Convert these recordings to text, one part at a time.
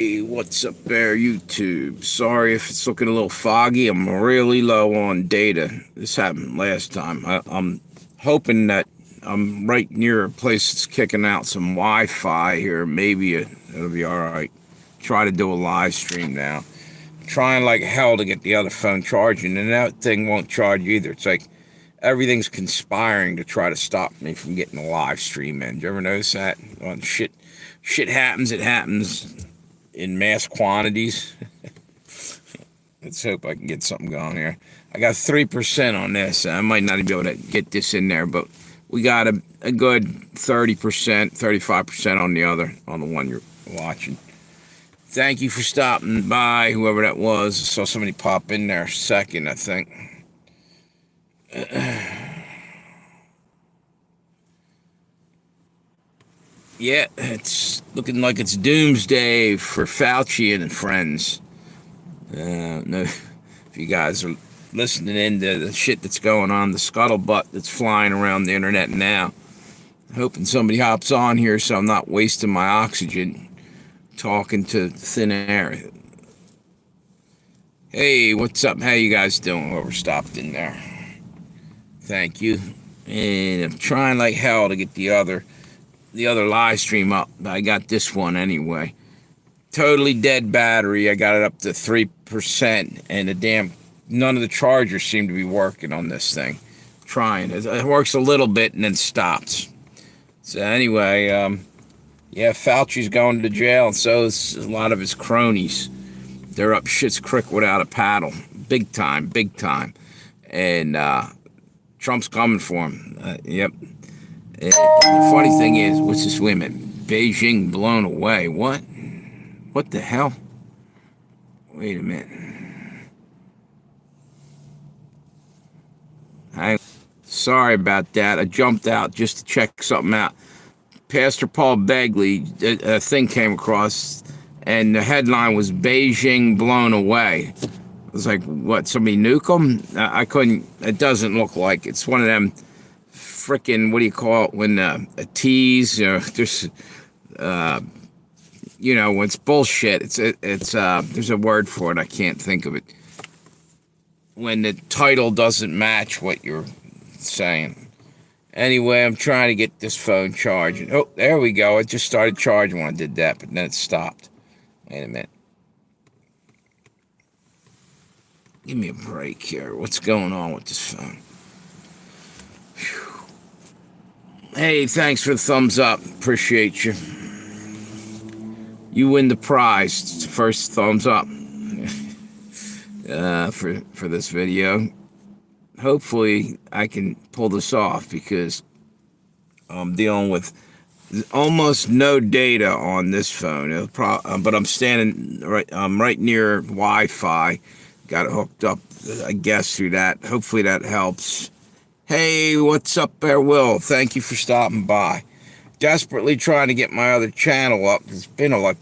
Hey, what's up there, YouTube? Sorry if it's looking a little foggy. I'm really low on data. This happened last time. I'm hoping that I'm right near a place that's kicking out some Wi-Fi here. Maybe it'll be all right. Try to do a live stream now. Trying like hell to get the other phone charging, and that thing won't charge either. It's like everything's conspiring to try to stop me from getting a live stream in. Do you ever notice that? When shit happens, it happens in mass quantities. Let's hope I can get something going here. I got 3% on this. I might not be able to get this in there, but we got a good 30%, 35% on on the one you're watching. Thank you for stopping by, whoever that was. I saw somebody pop in there second, I think. Yeah, it's looking like it's doomsday for Fauci and friends. No, if you guys are listening into the shit that's going on, the scuttlebutt that's flying around the internet now. Hoping somebody hops on here so I'm not wasting my oxygen talking to thin air. Hey, what's up? How you guys doing? Whoever stopped in there. Thank you. And I'm trying like hell to get the other live stream up. I got this one anyway. Totally dead battery. I got it up to 3%, and none of the chargers seem to be working on this thing. Trying. It works a little bit and then stops. So anyway, yeah, Fauci's going to jail, and so is a lot of his cronies. They're up shit's creek without a paddle. Big time, big time. And Trump's coming for him. Yep. The funny thing is, what's this women? Beijing blown away. What? What the hell? Wait a minute. Sorry about that. I jumped out just to check something out. Pastor Paul Begley, a thing came across, and the headline was Beijing blown away. I was like, what, somebody nuke them? I couldn't, it doesn't look like it's one of them frickin', what do you call it, when a tease, there's, when it's bullshit, it's there's a word for it, I can't think of it. When the title doesn't match what you're saying. Anyway, I'm trying to get this phone charging. Oh, there we go. It just started charging when I did that, but then it stopped. Wait a minute. Give me a break here. What's going on with this phone? Whew. Hey, thanks for the thumbs up. Appreciate you. You win the prize. It's the first thumbs up for this video. Hopefully, I can pull this off because I'm dealing with almost no data on this phone. But I'm standing I'm right near Wi-Fi. Got it hooked up, I guess, through that. Hopefully that helps. Hey, what's up there, Will? Thank you for stopping by. Desperately trying to get my other channel up. It's been like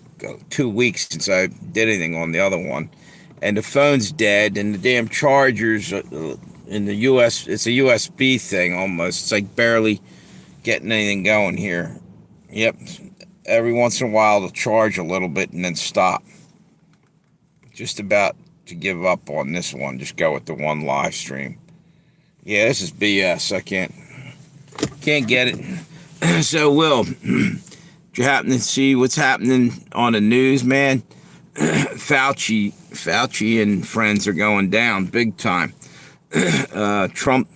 2 weeks since I did anything on the other one. And the phone's dead, and the damn chargers in the US, it's a USB thing almost. It's like barely getting anything going here. Yep. Every once in a while it'll charge a little bit and then stop. Just about to give up on this one. Just go with the one live stream. Yeah, this is BS. I can't get it. So, Will, did you happen to see what's happening on the news, man? Fauci and friends are going down big time. Trump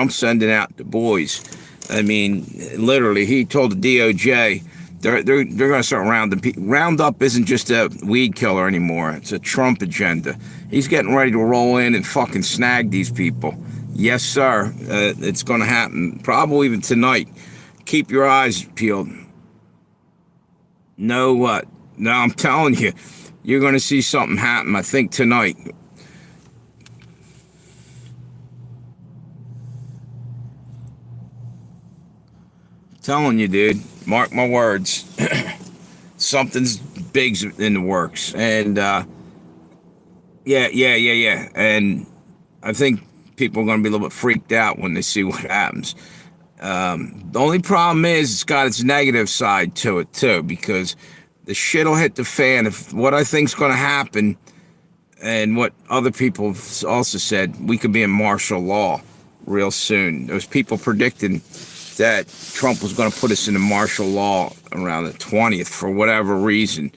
sending out the boys. I mean, literally, he told the DOJ they're going to start rounding people. Roundup isn't just a weed killer anymore. It's a Trump agenda. He's getting ready to roll in and fucking snag these people. Yes, sir. It's going to happen. Probably even tonight. Keep your eyes peeled. Know what? No, I'm telling you, you're going to see something happen, I think, tonight. Telling you, dude. Mark my words. Something's big's in the works. And, yeah. And I think people are going to be a little bit freaked out when they see what happens. The only problem is it's got its negative side to it, too, because the shit will hit the fan. If what I think's going to happen, and what other people have also said, we could be in martial law real soon. There's people predicting that Trump was going to put us into martial law around the 20th for whatever reason.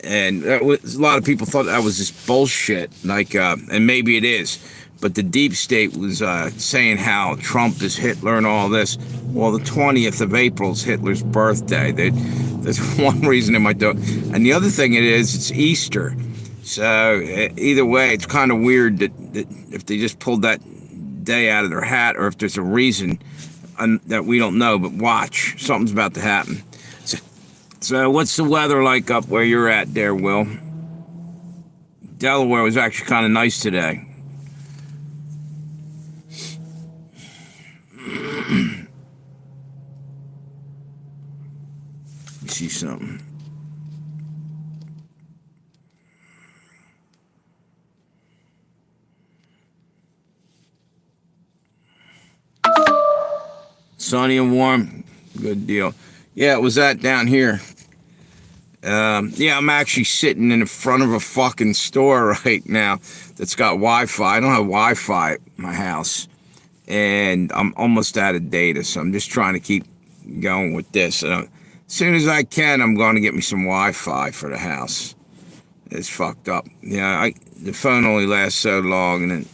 And a lot of people thought that was just bullshit, and maybe it is. But the deep state was saying how Trump is Hitler and all this. Well, the 20th of April is Hitler's birthday. There's one reason they might do it. And the other thing it's Easter. So either way, it's kind of weird that if they just pulled that day out of their hat, or if there's a reason that we don't know. But watch, something's about to happen. So what's the weather like up where you're at there, Will? Delaware was actually kind of nice today. Let's see something. Sunny and warm. Good deal. Yeah, it was that down here. Yeah, I'm actually sitting in front of a fucking store right now that's got Wi-Fi. I don't have Wi-Fi at my house, and I'm almost out of data, so I'm just trying to keep going with this. As soon as I can, I'm going to get me some Wi-Fi for the house. It's fucked up. Yeah, the phone only lasts so long, and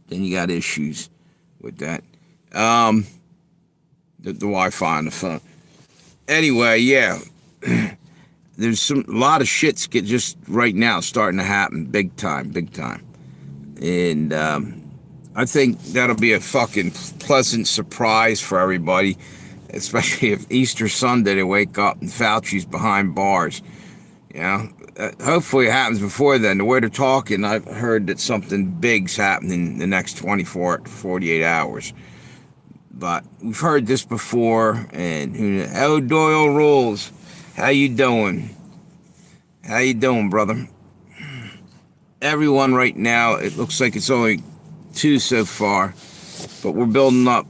then you got issues with that. The Wi-Fi on the phone. Anyway, yeah. There's a lot of shit's just right now starting to happen, big time, and I think that'll be a fucking pleasant surprise for everybody, especially if Easter Sunday they wake up and Fauci's behind bars. Hopefully it happens before then. The way they're talking, I've heard that something big's happening in the next 24 to 48 hours. But we've heard this before, and Doyle rules. How you doing? How you doing, brother? Everyone right now, it looks like it's only 2 so far, but we're building up.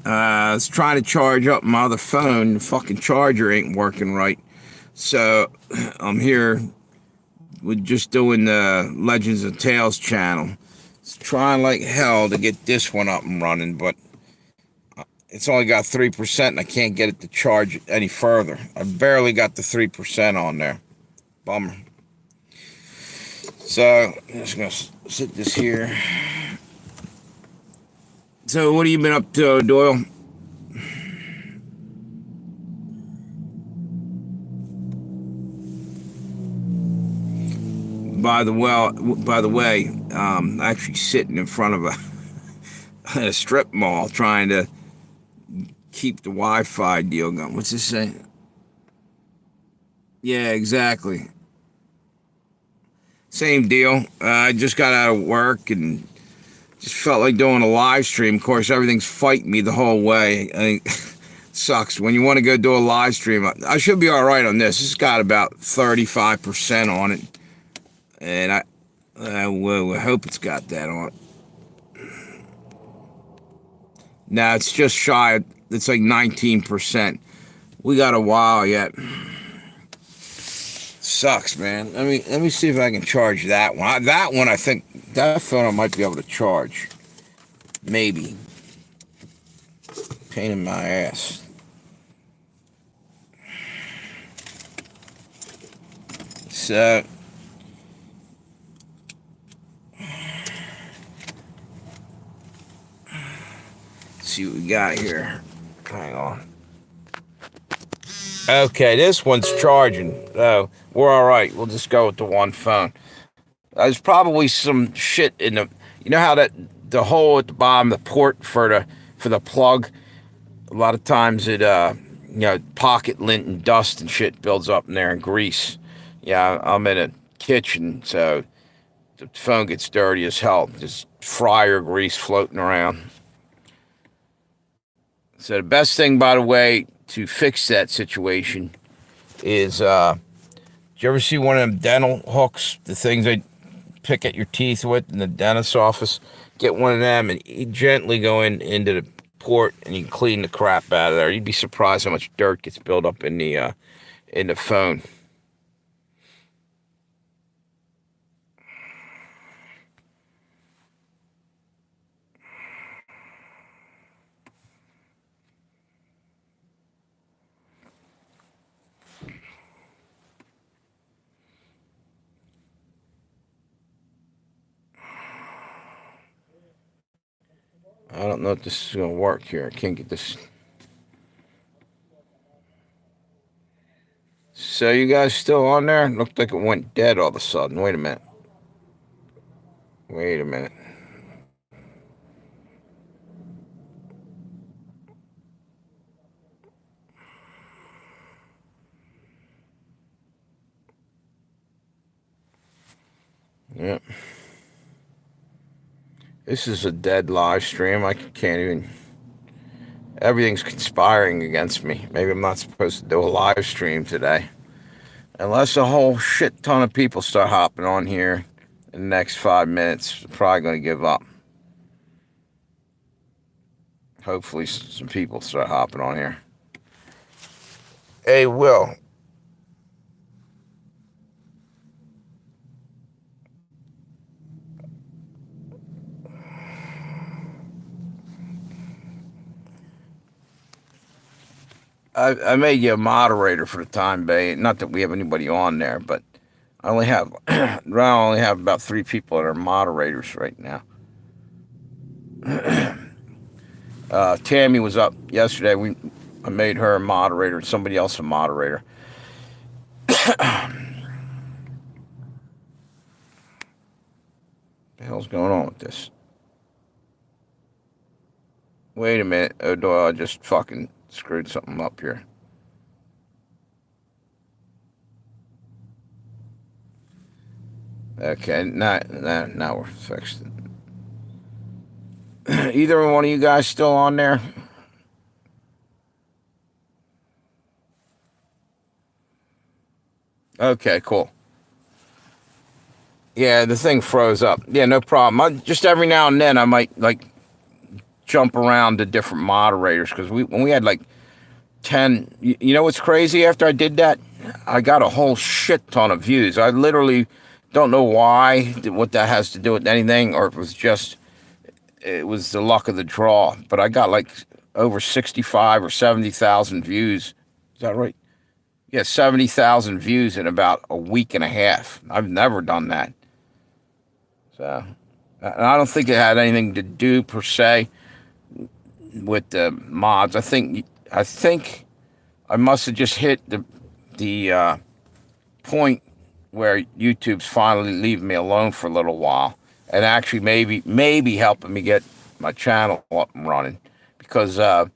I was trying to charge up my other phone. The fucking charger ain't working right. So I'm here with just doing the Legends of Tales channel. It's trying like hell to get this one up and running, but it's only got 3%, and I can't get it to charge any further. I barely got the 3% on there. Bummer. So, I'm just going to sit this here. So, what have you been up to, Doyle? By the way, I'm actually sitting in front of a strip mall trying to keep the Wi-Fi deal going. What's this say? Yeah, exactly. Same deal. I just got out of work and just felt like doing a live stream. Of course, everything's fighting me the whole way. I think sucks. When you want to go do a live stream, I should be all right on this. It's got about 35% on it. And I hope it's got that on it. Now, it's just shy. It's like 19%. We got a while yet. Sucks, man. Let me see if I can charge that one. That one, I think, that phone I might be able to charge. Maybe. Pain in my ass. So, let's see what we got here. Hang on. Okay, this one's charging. So, we're all right. We'll just go with the one phone. There's probably some shit in the... You know how the hole at the bottom, the port for the plug, a lot of times it, pocket lint and dust and shit builds up in there and grease. Yeah, I'm in a kitchen, so the phone gets dirty as hell. Just fryer grease floating around. So the best thing, by the way, to fix that situation is, did you ever see one of them dental hooks, the things they pick at your teeth with in the dentist's office? Get one of them and you gently go into the port and you can clean the crap out of there. You'd be surprised how much dirt gets built up in the phone. I don't know if this is gonna work here. I can't get this. So you guys still on there? It looked like it went dead all of a sudden. Wait a minute. Wait a minute. Yep. This is a dead live stream. I can't even. Everything's conspiring against me. Maybe I'm not supposed to do a live stream today. Unless a whole shit ton of people start hopping on here in the next 5 minutes, I'm probably going to give up. Hopefully, some people start hopping on here. Hey, Will. I made you a moderator for the time being. Not that we have anybody on there, but I only have about 3 people that are moderators right now. Tammy was up yesterday. I made her a moderator and somebody else a moderator. What the hell's going on with this? Wait a minute, O'Doyle, I just fucking screwed something up here. Okay, now we're fixed. Either one of you guys still on there? Okay, cool. Yeah, the thing froze up. Yeah, no problem. Just every now and then I might like jump around to different moderators because when we had like 10, you know what's crazy? After I did that, I got a whole shit ton of views. I literally don't know why, what that has to do with anything, or if it was the luck of the draw. But I got like over 65 or 70,000 views. Is that right? Yeah, 70,000 views in about a week and a half. I've never done that. So, and I don't think it had anything to do per se with the mods. I think I must have just hit the point where YouTube's finally leaving me alone for a little while, and actually maybe helping me get my channel up and running, because I've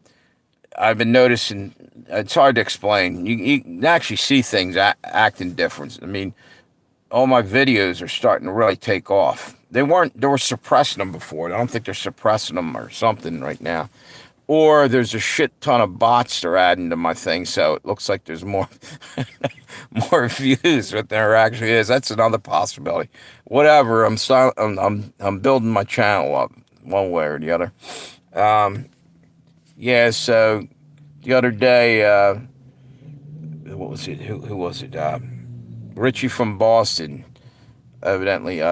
been noticing it's hard to explain. You can actually see things acting different. I mean, all my videos are starting to really take off. They were suppressing them before. I don't think they're suppressing them or something right now. Or there's a shit ton of bots they're adding to my thing, so it looks like there's more more views than there actually is. That's another possibility. Whatever. I'm building my channel up one way or the other. Yeah. So the other day, what was it? Who was it? Richie from Boston. Evidently,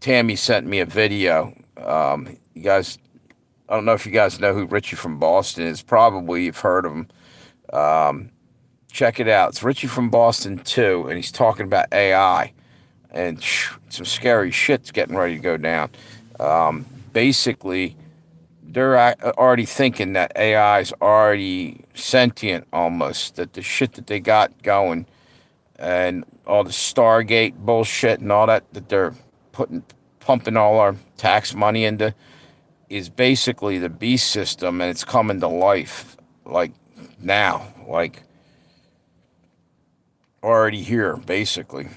Tammy sent me a video. You guys, I don't know if you guys know who Richie from Boston is. Probably you've heard of him. Check it out. It's Richie from Boston too, and he's talking about AI, and some scary shit's getting ready to go down. Basically, they're already thinking that AI is already sentient almost. That the shit that they got going and all the Stargate bullshit and all that they're pumping all our tax money into is basically the beast system, and it's coming to life like now, like already here basically.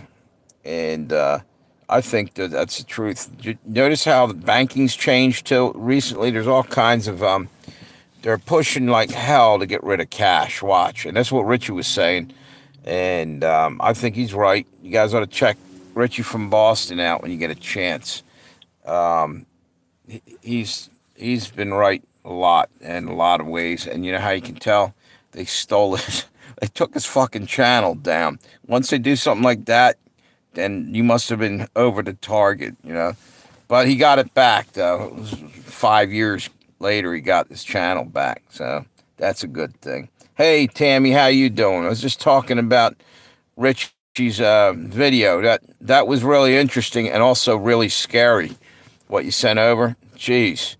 And I think that's the truth. Notice how the banking's changed too recently. There's all kinds of they're pushing like hell to get rid of cash. Watch, and that's what Richie was saying. And I think he's right. You guys ought to check Richie from Boston out when you get a chance. He's been right a lot in a lot of ways. And you know how you can tell? They stole it. They took his fucking channel down. Once they do something like that, then you must have been over the target, you know. But he got it back though. It was 5 years later he got his channel back. So that's a good thing. Hey Tammy, how you doing? I was just talking about Richie's video. That was really interesting and also really scary. What you sent over, jeez.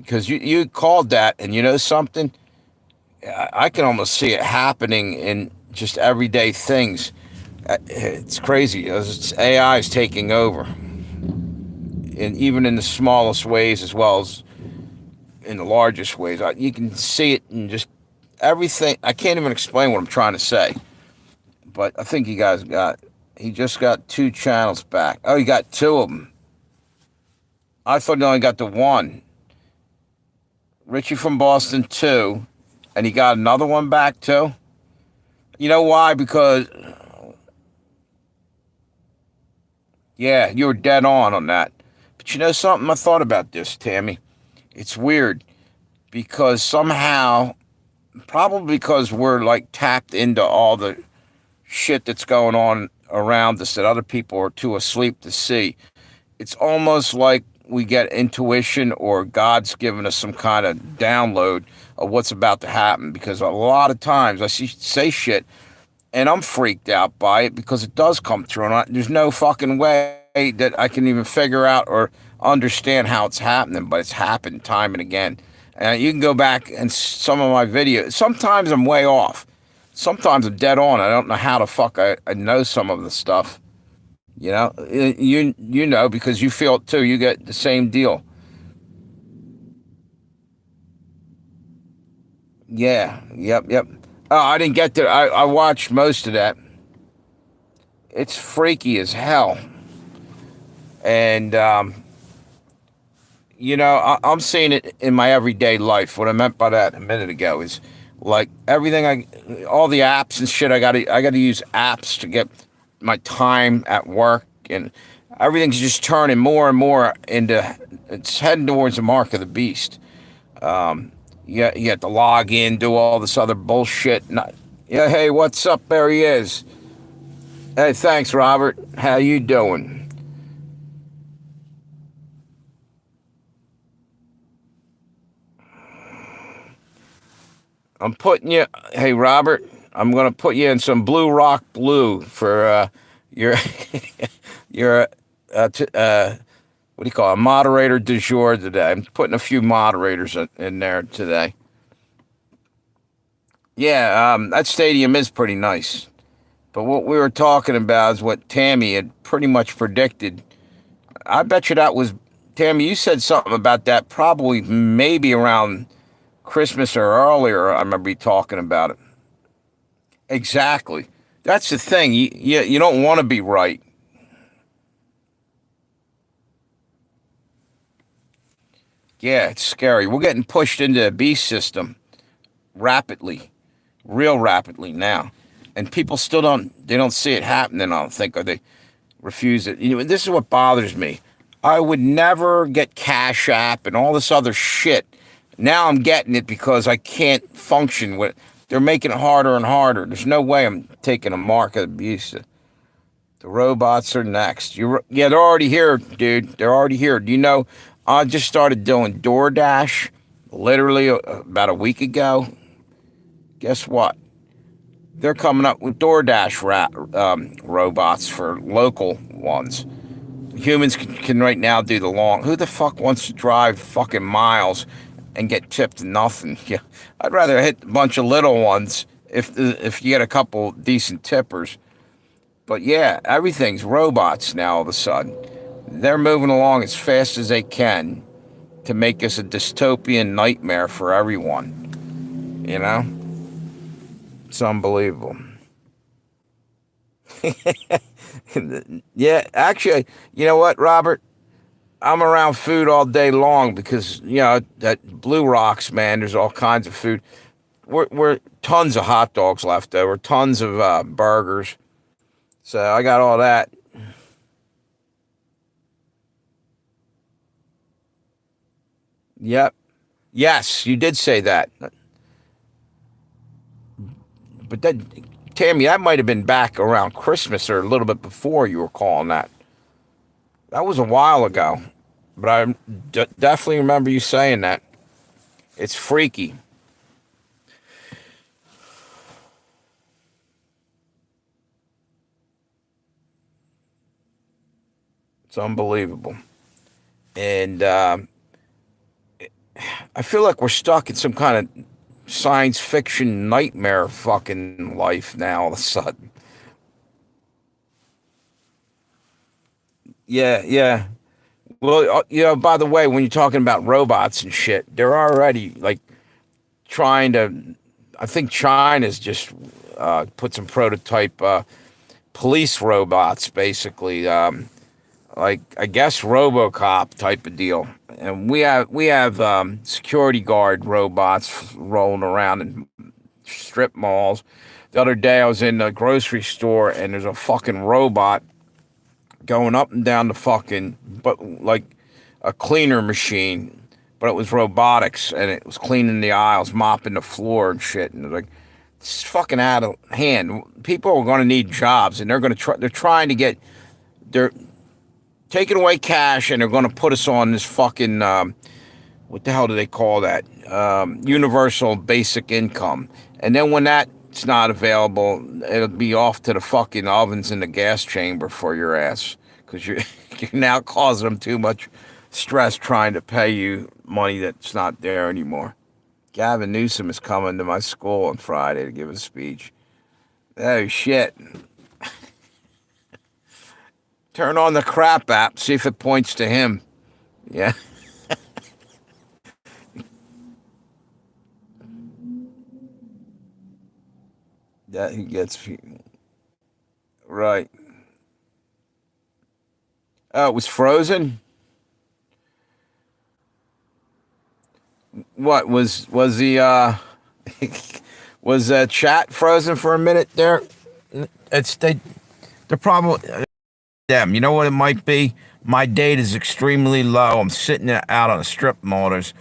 because you called that, and you know something, I can almost see it happening in just everyday things. It's crazy. AI is taking over, and even in the smallest ways as well as in the largest ways. You can see it in just everything. I can't even explain what I'm trying to say, but I think you guys got. He just got 2 channels back. Oh, he got 2 of them. I thought he only got the one. Richie from Boston 2, and he got another one back too. You know why? Because yeah, you were dead on that. But you know something? I thought about this, Tammy. It's weird because somehow, probably because we're like tapped into all the shit that's going on around us that other people are too asleep to see. It's almost like we get intuition or God's given us some kind of download of what's about to happen. Because a lot of times I say shit and I'm freaked out by it because it does come through, and there's no fucking way that I can even figure out or understand how it's happening, but it's happened time and again. And you can go back and some of my videos. Sometimes I'm way off. Sometimes I'm dead on. I don't know how the fuck I know some of the stuff. You know, you know because you feel it too. You get the same deal. Yeah. Yep. Yep. Oh, I didn't get to. I watched most of that. It's freaky as hell. And you know, I'm seeing it in my everyday life. What I meant by that a minute ago is like everything all the apps and shit. I gotta use apps to get my time at work, and everything's just turning more and more into. It's heading towards the mark of the beast. You have to log in, do all this other bullshit. Yeah, hey, what's up? There he is. Hey, thanks, Robert. How you doing? I'm putting you. Hey, Robert, I'm gonna put you in some Blue Rock Blue for your your what do you call it? A moderator du jour today. I'm putting a few moderators in there today. Yeah, that stadium is pretty nice. But what we were talking about is what Tammy had pretty much predicted. I bet you that was Tammy. You said something about that probably maybe around Christmas or earlier. I remember you talking about it. Exactly. That's the thing. You don't want to be right. Yeah, it's scary. We're getting pushed into a beast system rapidly, real rapidly now, and people still don't see it happening. I don't think, or they refuse it. You know, this is what bothers me. I would never get Cash App and all this other shit. Now I'm getting it because I can't function with. They're making it harder and harder. There's no way I'm taking a mark of the beast. The robots are next. Yeah, they're already here, dude. They're already here. Do you know? I just started doing DoorDash literally about a week ago. Guess what? They're coming up with DoorDash robots for local ones. Humans can right now do the long. Who the fuck wants to drive fucking miles and get tipped nothing? Yeah, I'd rather hit a bunch of little ones if you get a couple decent tippers. But yeah, everything's robots now all of a sudden. They're moving along as fast as they can to make us a dystopian nightmare for everyone. You know? It's unbelievable. Yeah, actually, you know what, Robert? I'm around food all day long because, you know, that Blue Rocks, man, there's all kinds of food. We're tons of hot dogs left over, tons of burgers. So I got all that. Yep. Yes, you did say that. But that, Tammy, that might have been back around Christmas or a little bit before you were calling that. That was a while ago. But I definitely remember you saying that. It's freaky. It's unbelievable. And I feel like we're stuck in some kind of science fiction nightmare fucking life now all of a sudden. Yeah, yeah. Well, by the way, when you're talking about robots and shit, they're already like trying to. I think China's just put some prototype police robots, basically, like I guess RoboCop type of deal. And we have security guard robots rolling around in strip malls. The other day I was in a grocery store and there's a fucking robot going up and down the fucking, but like a cleaner machine, but it was robotics and it was cleaning the aisles, mopping the floor and shit. And like, it's fucking out of hand. People are going to need jobs, and they're going to try. They're trying to get. They're taking away cash, and they're going to put us on this fucking. What the hell do they call that? Universal basic income. And then when that's not available, it'll be off to the fucking ovens in the gas chamber for your ass because you're now causing them too much stress trying to pay you money that's not there anymore. Gavin Newsom is coming to my school on Friday to give a speech. Oh shit. Turn on the crap app, see if it points to him. Yeah. That he gets right. Oh, it was frozen. What was the was chat frozen for a minute there? It's the problem. Them, you know what it might be. My data is extremely low. I'm sitting out on a strip mall. There's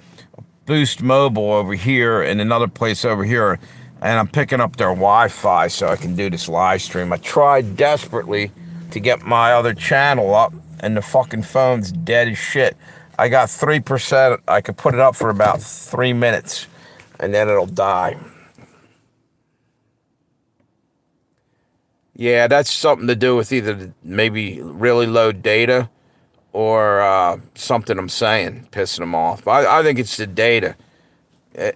Boost Mobile over here and another place over here, and I'm picking up their Wi-Fi so I can do this live stream. I tried desperately to get my other channel up, and the fucking phone's dead as shit. I got 3%. I could put it up for about 3 minutes, and then it'll die. Yeah, that's something to do with either maybe really low data or something I'm saying pissing them off. I think it's the data.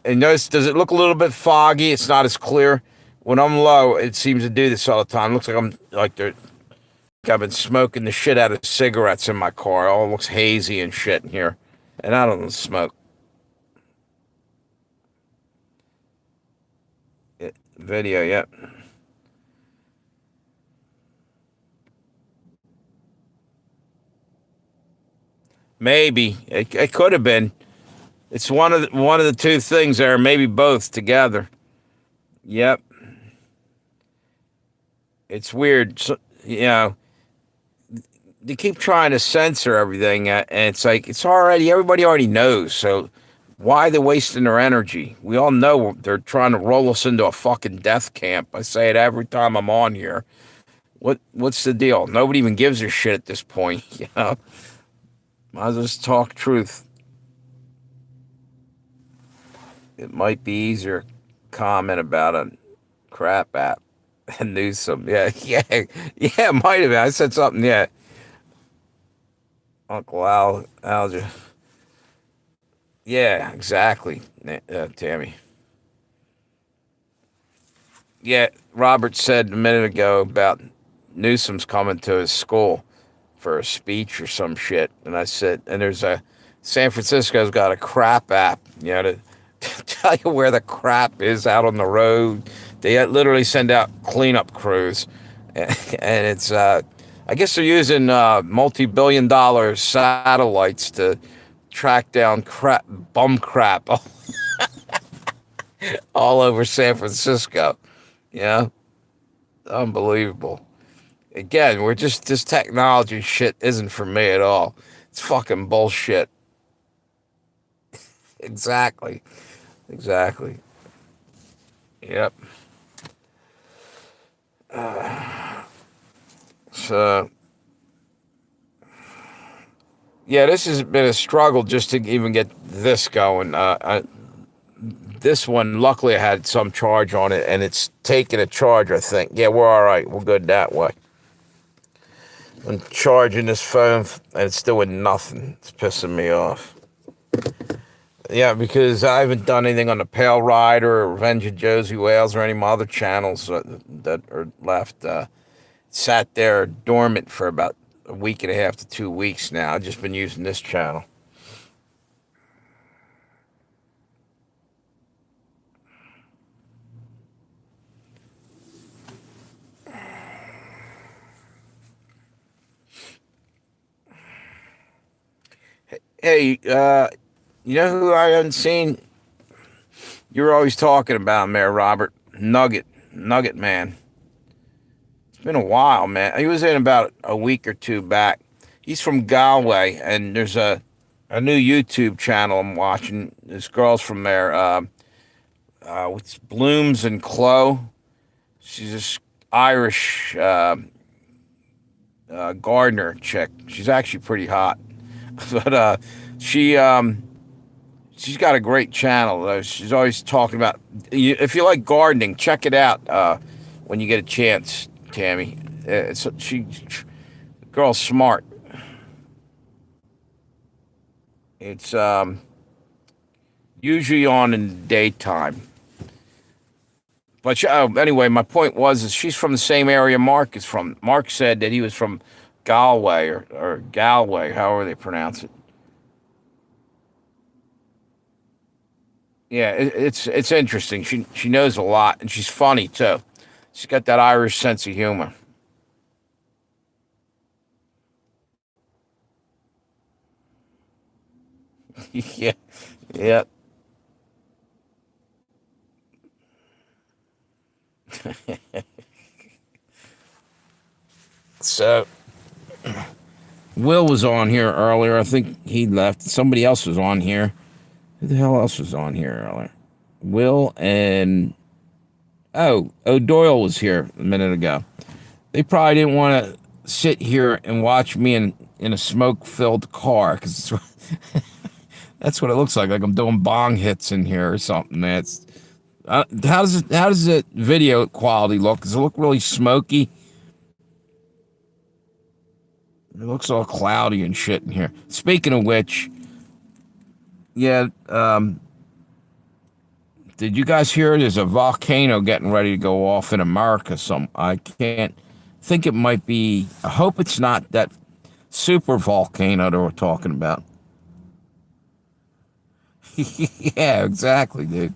And notice, does it look a little bit foggy? It's not as clear. When I'm low, it seems to do this all the time. It looks like I've been smoking the shit out of cigarettes in my car. It all looks hazy and shit in here. And I don't smoke. Video yet. Maybe. It could have been. It's one of the two things there, maybe both together. Yep. It's weird. So, they keep trying to censor everything, and it's like everybody already knows. So why they wasting their energy? We all know they're trying to roll us into a fucking death camp. I say it every time I'm on here. What's the deal? Nobody even gives a shit at this point. Might as well just talk truth. It might be easier comment about a crap app and do some. Yeah, yeah, yeah. It might have been. I said something. Yeah, Uncle Alja. Yeah, exactly. Tammy. Yeah, Robert said a minute ago about Newsom's coming to his school for a speech or some shit, and I said, and there's a San Francisco's got a crap app, to tell you where the crap is out on the road. They literally send out cleanup crews, and it's I guess they're using multi-billion-dollar satellites to track down bum crap all over San Francisco. Yeah, unbelievable. Again, we're just this technology shit isn't for me at all. It's fucking bullshit. Exactly. Exactly. Yep. So, yeah, this has been a struggle just to even get this going. This one, luckily, I had some charge on it, and it's taking a charge, I think. Yeah, we're all right. We're good that way. I'm charging this phone, and it's doing nothing. It's pissing me off. Yeah, because I haven't done anything on the Pale Rider or Revenge of Josey Wales or any of my other channels that are left. Sat there dormant for about a week and a half to 2 weeks now. I've just been using this channel. Hey, you know who I haven't seen? You're always talking about him there, Robert. Nugget Man. It's been a while, man. He was in about a week or two back. He's from Galway, and there's a new YouTube channel I'm watching. This girl's from there. With Blooms and Chloe. She's this Irish gardener chick. She's actually pretty hot, but she she's got a great channel. She's always talking about. If you like gardening, check it out when you get a chance, Tammy. The girl's smart. It's usually on in the daytime. But anyway, my point was is she's from the same area Mark is from. Mark said that he was from Galway or Galway, however they pronounce it. Yeah, it's interesting. She knows a lot, and she's funny too. She's got that Irish sense of humor. Yeah, yeah. So Will was on here earlier. I think he left. Somebody else was on here. Who the hell else was on here earlier? Will and O'Doyle was here a minute ago. They probably didn't want to sit here and watch me in a smoke-filled car because that's what it looks like. Like I'm doing bong hits in here or something. That's how does the video quality look? Does it look really smoky? It looks all cloudy and shit in here. Speaking of which, yeah, did you guys hear there's a volcano getting ready to go off in America? I can't think it might be. I hope it's not that super volcano that we're talking about. Yeah, exactly, dude.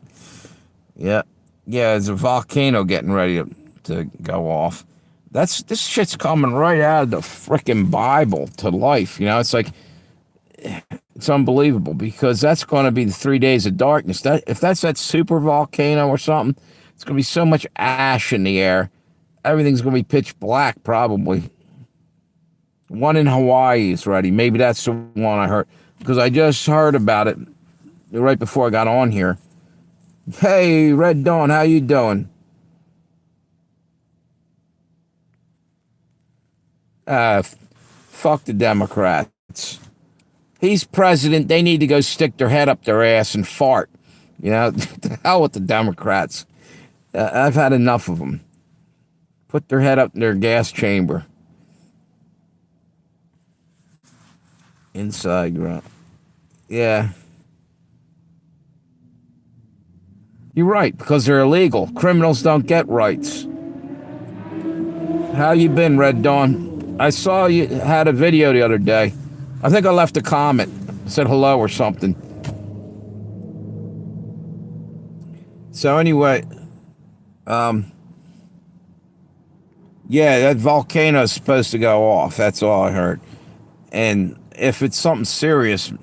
Yeah, yeah, there's a volcano getting ready to go off. This shit's coming right out of the freaking Bible to life. You know, it's like it's unbelievable because that's going to be the 3 days of darkness. That if that's that super volcano or something, it's going to be so much ash in the air. Everything's going to be pitch black, probably. One in Hawaii is ready. Maybe that's the one I heard because I just heard about it right before I got on here. Hey, Red Dawn, how you doing? Fuck the Democrats. He's president. They need to go stick their head up their ass and fart. You know, the hell with the Democrats. I've had enough of them. Put their head up in their gas chamber. Inside, right? Yeah. You're right, because they're illegal. Criminals don't get rights. How you been, Red Dawn? I saw you had a video the other day. I think I left a comment. Said hello or something. So anyway, yeah, that volcano is supposed to go off. That's all I heard. And if it's something serious,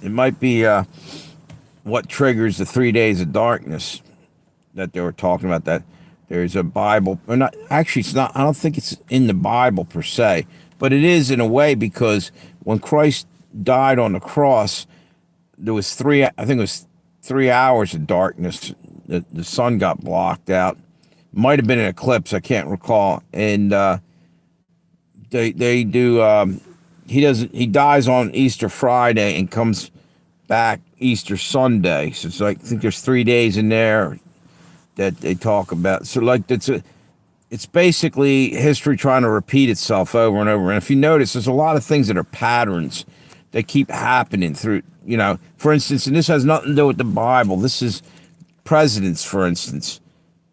it might be what triggers the 3 days of darkness that they were talking about. That there's a Bible, or not. Actually, it's not. I don't think it's in the Bible per se, but it is in a way because when Christ died on the cross, there was three. I think it was 3 hours of darkness. The sun got blocked out. Might have been an eclipse. I can't recall. And they do. He dies on Easter Friday and comes back Easter Sunday. So it's like I think there's 3 days in there that they talk about. So like it's basically history trying to repeat itself over and over. And if you notice, there's a lot of things that are patterns that keep happening For instance, and this has nothing to do with the Bible. This is presidents, for instance.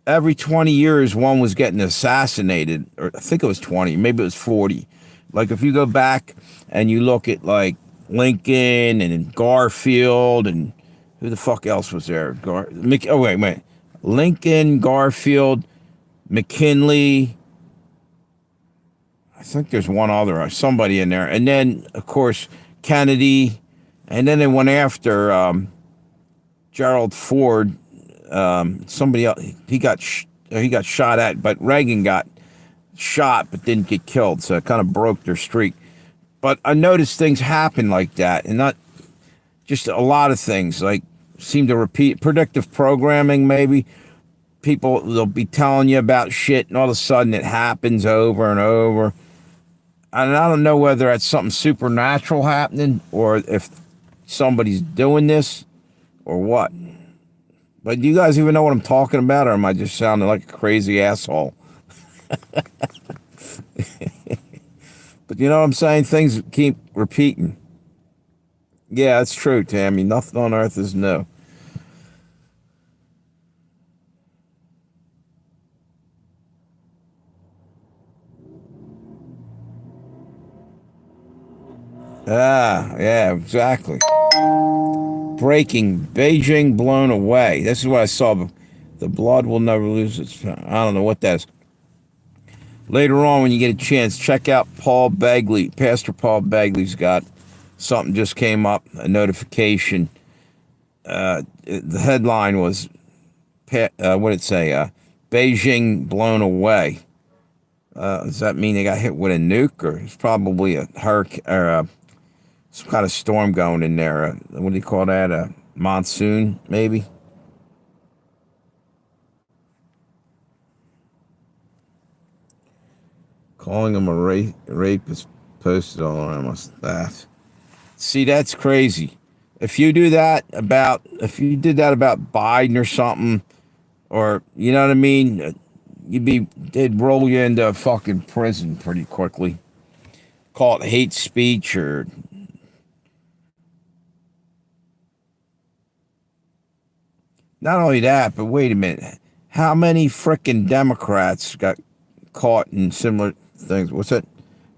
Every 20 years, one was getting assassinated, or I think it was 20, maybe it was 40. Like if you go back and you look at like Lincoln and Garfield and who the fuck else was there? Wait. Lincoln, Garfield, McKinley. I think there's one other, somebody in there. And then, of course, Kennedy. And then they went after Gerald Ford. Somebody else, he got shot at, but Reagan got shot but didn't get killed, so it kind of broke their streak. But I noticed things happen like that, and not just a lot of things like seem to repeat. Predictive programming, maybe. People, they'll be telling you about shit, and all of a sudden it happens over and over. And I don't know whether that's something supernatural happening or if somebody's doing this or what. But do you guys even know what I'm talking about, or am I just sounding like a crazy asshole? But you know what I'm saying? Things keep repeating. Yeah, that's true, Tammy. Nothing on earth is new. Ah, yeah, exactly. Breaking, Beijing blown away. This is what I saw. The blood will never lose its. I don't know what that is. Later on, when you get a chance, check out Paul Begley. Pastor Paul Begley's got something just came up, a notification. The headline was, what did it say? Beijing blown away. Does that mean they got hit with a nuke, or it's probably a hurricane or some kind of storm going in there? What do you call that? A monsoon, maybe? Calling him a rapist posted all around my staff. See, that's crazy. If you did that about Biden or something, or you know what I mean, they'd roll you into a fucking prison pretty quickly. Call it hate speech or. Not only that, but wait a minute. How many frickin' Democrats got caught in similar things? What's that?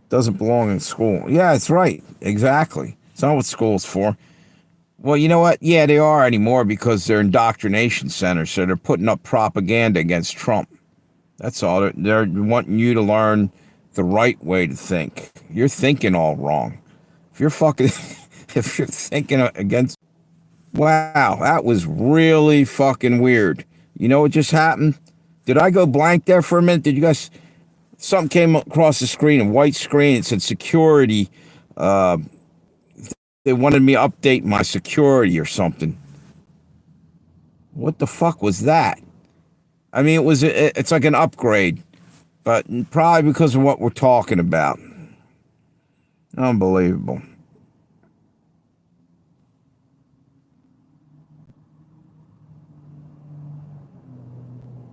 Doesn't belong in school. Yeah, that's right. Exactly. It's not what school's for. Well, you know what? Yeah, they are anymore because they're indoctrination centers, so they're putting up propaganda against Trump. That's all. They're wanting you to learn the right way to think. You're thinking all wrong. If you're fucking, if you're thinking against. Wow, that was really fucking weird. You know what just happened? Did I go blank there for a minute? Did you guys? Something came across the screen, a white screen. It said security. They wanted me to update my security or something. What the fuck was that? I mean, it's like an upgrade, but probably because of what we're talking about. Unbelievable.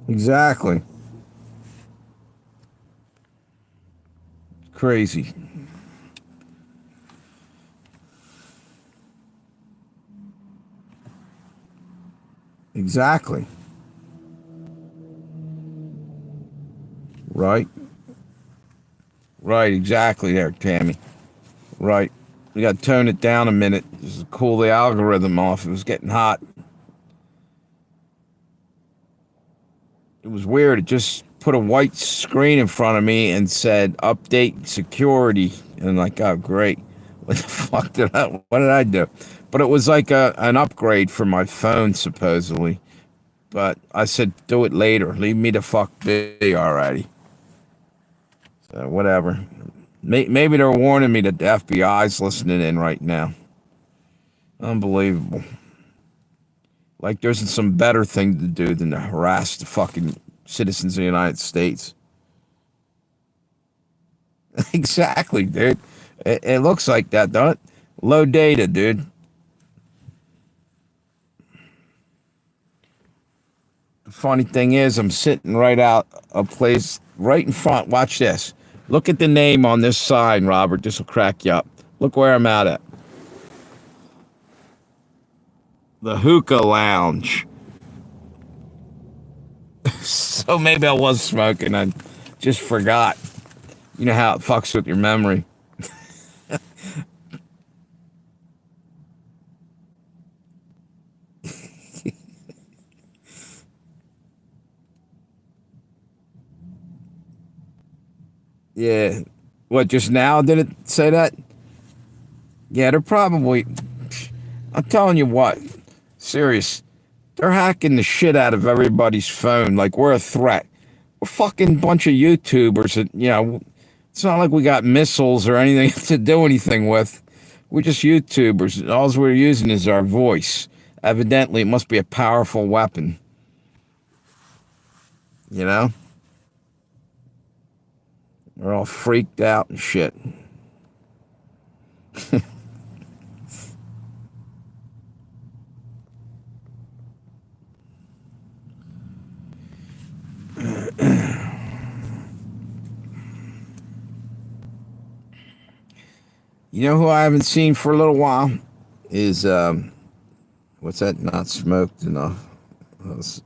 Exactly. Crazy. Exactly. Right. Right, exactly there, Tammy. Right. We got to tone it down a minute just to cool the algorithm off. It was getting hot. It was weird. It just put a white screen in front of me and said update security. And I'm like, oh, great. What the fuck what did I do? But it was like an upgrade for my phone, supposedly. But I said, do it later. Leave me the fuck be already. So whatever. Maybe they're warning me that the FBI's listening in right now. Unbelievable. Like there's some better thing to do than to harass the fucking citizens of the United States. Exactly, dude. It looks like that, don't it? Low data, dude. The funny thing is, I'm sitting right out a place right in front. Watch this. Look at the name on this sign, Robert. This will crack you up. Look where I'm at. The hookah lounge. So maybe I was smoking. I just forgot. You know how it fucks with your memory. Yeah. What, just now did it say that? Yeah, they're probably. I'm telling you what. Serious. They're hacking the shit out of everybody's phone like we're a threat. We're fucking bunch of YouTubers that, it's not like we got missiles or anything to do anything with. We're just YouTubers. All we're using is our voice. Evidently, it must be a powerful weapon, you know? We're all freaked out and shit. You know who I haven't seen for a little while? Is, what's that? Not smoked enough. I was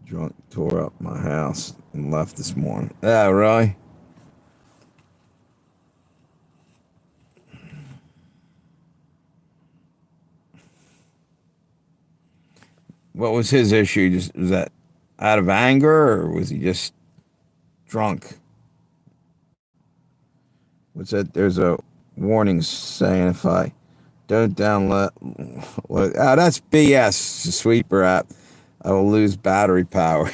drunk, tore up my house, and left this morning. Yeah, really? What was his issue? Just was that out of anger, or was he just drunk? What's that? There's a warning saying if I don't download, that's BS. The sweeper app, I will lose battery power.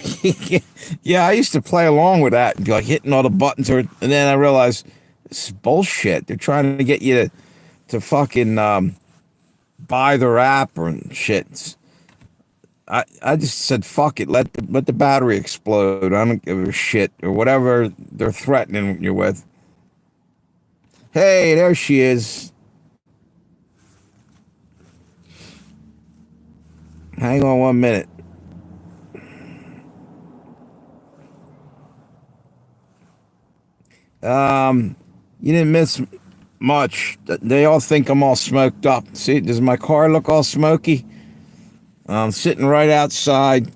Yeah, I used to play along with that and be like hitting all the buttons, and then I realized this is bullshit. They're trying to get you to fucking buy their app or shit. I just said fuck it, let the battery explode. I don't give a shit or whatever they're threatening you with. Hey, there she is. Hang on 1 minute. You didn't miss much. They all think I'm all smoked up. See, does my car look all smoky? I'm sitting right outside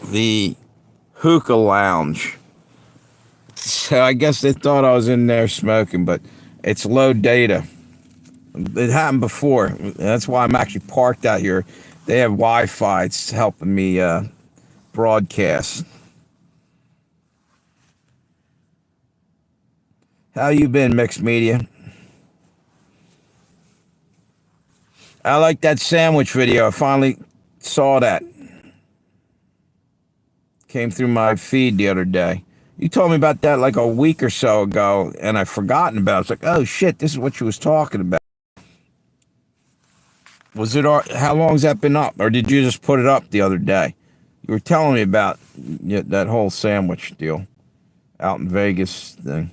the hookah lounge. So I guess they thought I was in there smoking, but it's low data. It happened before. That's why I'm actually parked out here. They have Wi-Fi. It's helping me broadcast. How you been, mixed media? I like that sandwich video. I finally saw that. Came through my feed the other day. You told me about that like a week or so ago, and I've forgotten about it. It's like, oh shit, this is what you was talking about. Was it? How long has that been up, or did you just put it up the other day? You were telling me about that whole sandwich deal out in Vegas thing.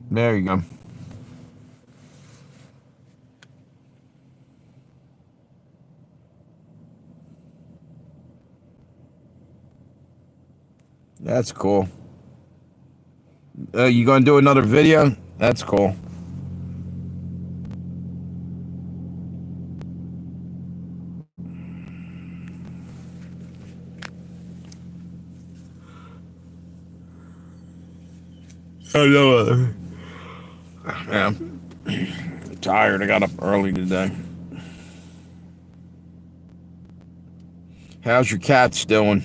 There you go. That's cool. You gonna do another video? That's cool. I know. Yeah, I'm tired. I got up early today. How's your cats doing?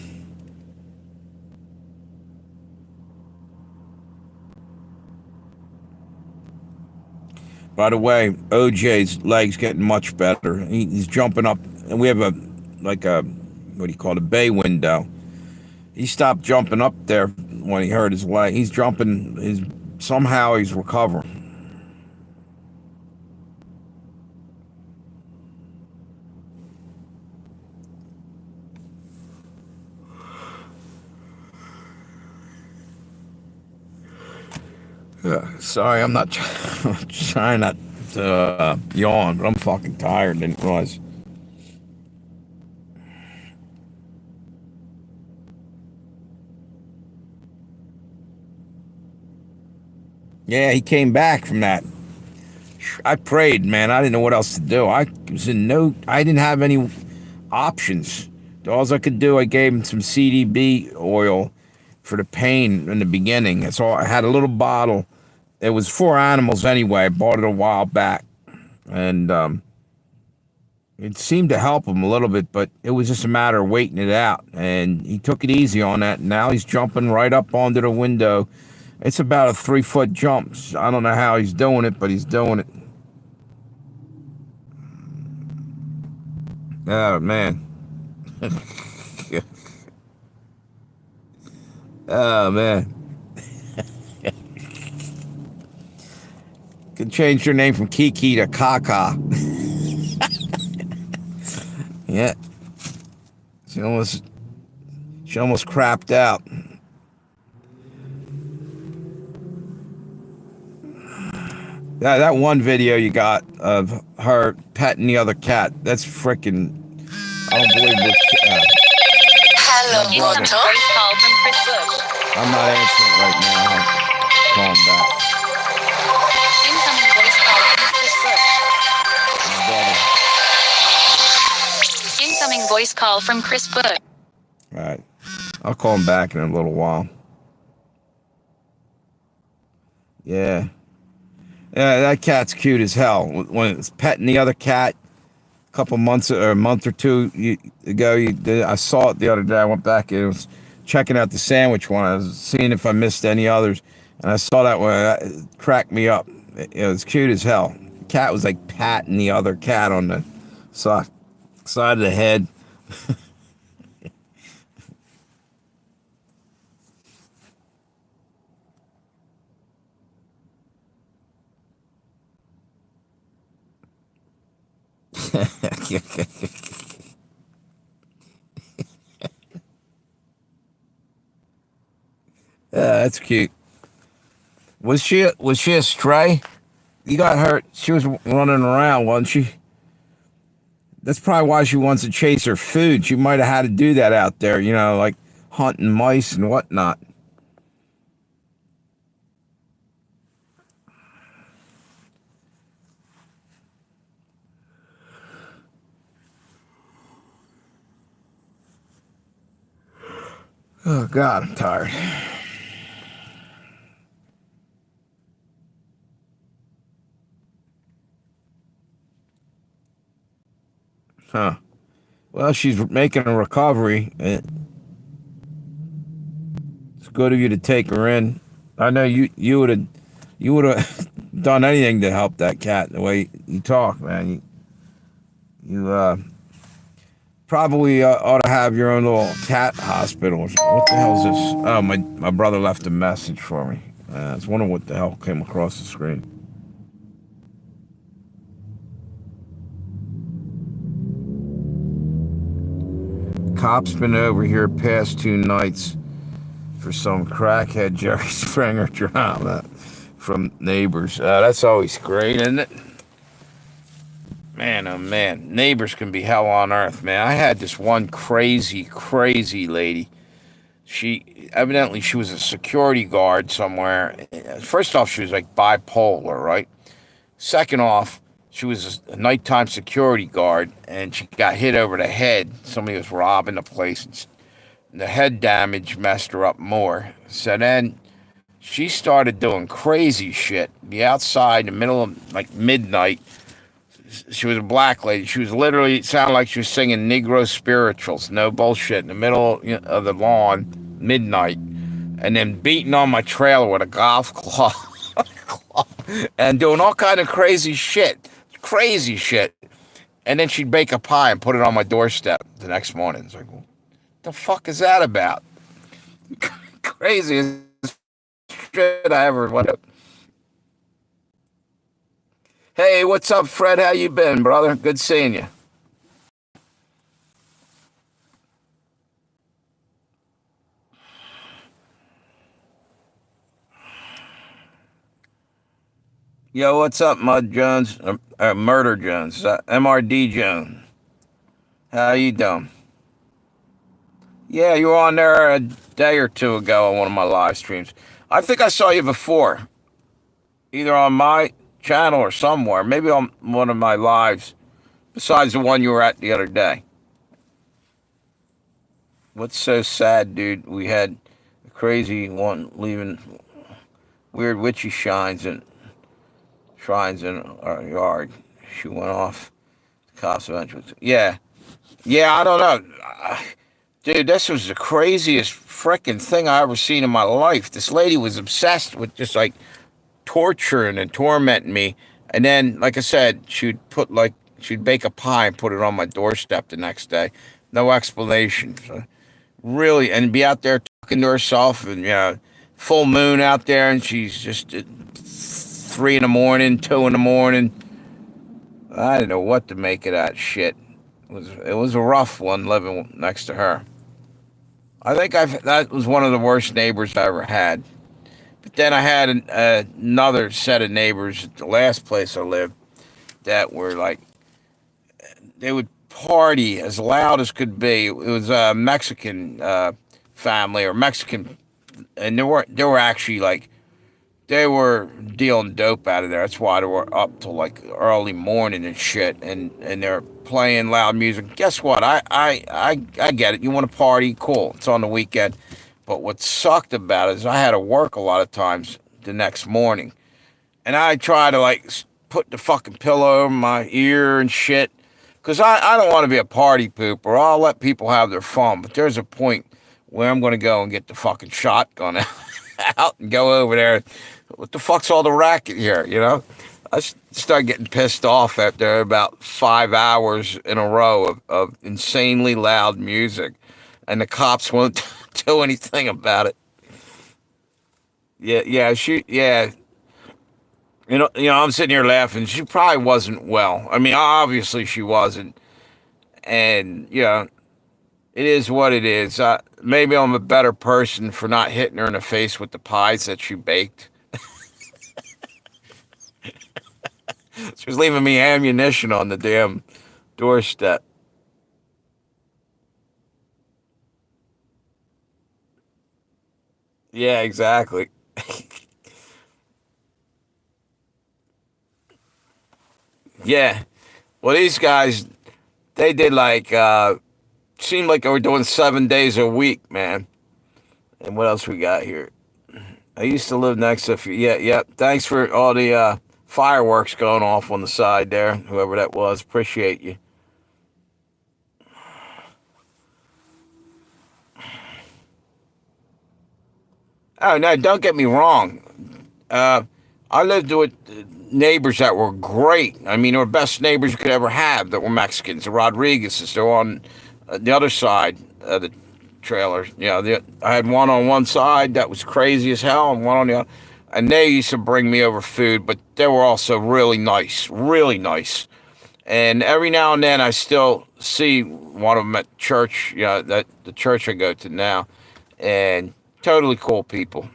By the way, OJ's legs getting much better. He's jumping up, and we have a like a what do you call it, a bay window. He stopped jumping up there when he hurt his leg. He's jumping. Somehow he's recovering. Sorry, I'm not I'm trying not to yawn, but I'm fucking tired. Didn't realize. Yeah, he came back from that. I prayed, man. I didn't know what else to do. I was in no. I didn't have any options. All I could do, I gave him some CDB oil for the pain in the beginning. That's all. I had a little bottle. It was for animals anyway. I bought it a while back, and it seemed to help him a little bit, but it was just a matter of waiting it out. And he took it easy on that. Now he's jumping right up onto the window. It's about a 3 foot jump. I don't know how he's doing it, but he's doing it. Oh man. Oh man. Could change your name from Kiki to Kaka. Yeah. She almost she almost crapped out. That one video you got of her petting the other cat, that's freaking. I don't believe this. Hello, My brother. voice call from Chris Bush. I'm not answering it right now. I'll call him back. Incoming voice call from Chris Bush. My brother. Incoming voice call from Chris Bush. All right. I'll call him back in a little while. Yeah. Yeah, that cat's cute as hell. When it's petting the other cat a couple months or a month or two ago, I saw it the other day. I went back and was checking out the sandwich one. I was seeing if I missed any others. And I saw that one. It cracked me up. It was cute as hell. The cat was like patting the other cat on the side of the head. Yeah, that's cute. Was she a stray? You got hurt. She was running around, wasn't she? That's probably why she wants to chase her food. She might have had to do that out there, like hunting mice and whatnot. Oh God, I'm tired. Huh. Well, she's making a recovery. It's good of you to take her in. I know you would have done anything to help that cat. The way you talk, man. You probably ought to have your own little cat hospital. What the hell is this? Oh, my brother left a message for me. I was wondering what the hell came across the screen. Cops been over here past 2 nights for some crackhead Jerry Springer drama from neighbors. That's always great, isn't it? Man, oh man, neighbors can be hell on earth, man. I had this one crazy, crazy lady. She was a security guard somewhere. First off, she was like bipolar, right? Second off, she was a nighttime security guard, and she got hit over the head. Somebody was robbing the place, and the head damage messed her up more. So then she started doing crazy shit. Be outside in the middle of like midnight. She was a black lady. She was literally, it sounded like she was singing Negro spirituals, no bullshit, in the middle of the lawn, midnight, and then beating on my trailer with a golf club and doing all kind of crazy shit. And then she'd bake a pie and put it on my doorstep the next morning. It's like, what the fuck is that about? Craziest shit I ever went. Hey, what's up, Fred? How you been, brother? Good seeing you. Yo, what's up, Mud Jones? Murder Jones. MRD Jones. How you doing? Yeah, you were on there a day or two ago on one of my live streams. I think I saw you before, either on my channel or somewhere. Maybe on one of my lives, besides the one you were at the other day. What's so sad, dude? We had a crazy one leaving weird witchy shrines in our yard. She went off. The cops eventually. Yeah, yeah. I don't know. Dude, this was the craziest freaking thing I ever seen in my life. This lady was obsessed with just like torturing and tormenting me. And then, like I said, she'd bake a pie and put it on my doorstep the next day. No explanation. So really, and be out there talking to herself and, full moon out there, and she's just at 3 in the morning, 2 in the morning. I didn't know what to make of that shit. It was a rough one living next to her. I think that was one of the worst neighbors I ever had. But then I had another set of neighbors at the last place I lived that were like they would party as loud as could be. It was a Mexican family or Mexican, and they were actually like they were dealing dope out of there. That's why they were up till like early morning and shit, and they're playing loud music. Guess what? I get it. You want to party? Cool. It's on the weekend. But what sucked about it is I had to work a lot of times the next morning, and I try to like put the fucking pillow over my ear and shit, cause I don't want to be a party pooper. I'll let people have their fun, but there's a point where I'm gonna go and get the fucking shotgun out and go over there. What the fuck's all the racket here? I started getting pissed off after about 5 hours in a row of insanely loud music, and the cops won't do anything about it. Yeah. I'm sitting here laughing. She probably wasn't well. I mean, obviously she wasn't, and it is what it is. Maybe I'm a better person for not hitting her in the face with the pies that she baked. She was leaving me ammunition on the damn doorstep. Yeah, exactly. Yeah. Well, these guys, they did like seemed like they were doing 7 days a week, man. And what else we got here? I used to live next to. Yeah. Thanks for all the fireworks going off on the side there. Whoever that was, appreciate you. Oh no, don't get me wrong. Uh, I lived with neighbors that were great. I mean, they were best neighbors you could ever have that were Mexicans. The Rodriguezes. They're on the other side of the trailer. I had one on one side that was crazy as hell, and one on the other. And they used to bring me over food, but they were also really nice, really nice. And every now and then, I still see one of them at church. That the church I go to now, and totally cool people.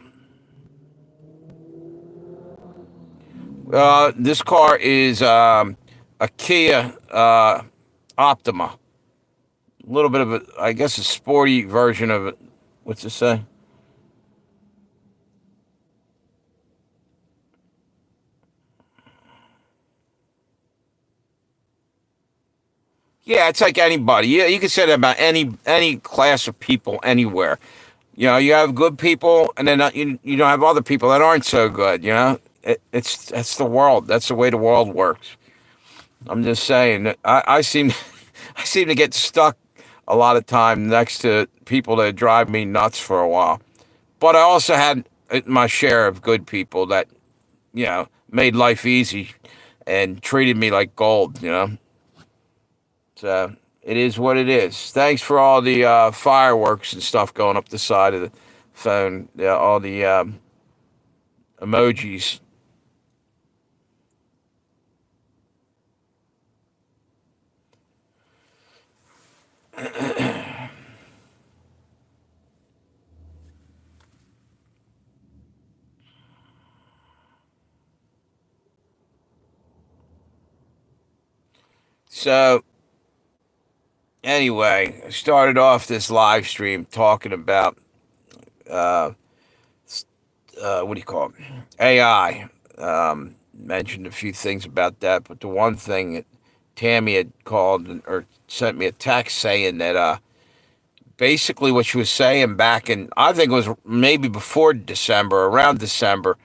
This car is a Kia Optima. A little bit of a, I guess, a sporty version of it. What's it say? Yeah, it's like anybody. Yeah, you can say that about any class of people anywhere. You have good people, and then you don't have other people that aren't so good. It's that's the world. That's the way the world works. I'm just saying. I seem I seem to get stuck a lot of time next to people that drive me nuts for a while. But I also had my share of good people that made life easy and treated me like gold. So it is what it is. Thanks for all the fireworks and stuff going up the side of the phone. Yeah, all the emojis. So anyway, I started off this live stream talking about uh, what do you call it? AI. Mentioned a few things about that, but the one thing that Tammy had called or sent me a text saying that basically what she was saying back in, I think it was maybe before December, around December,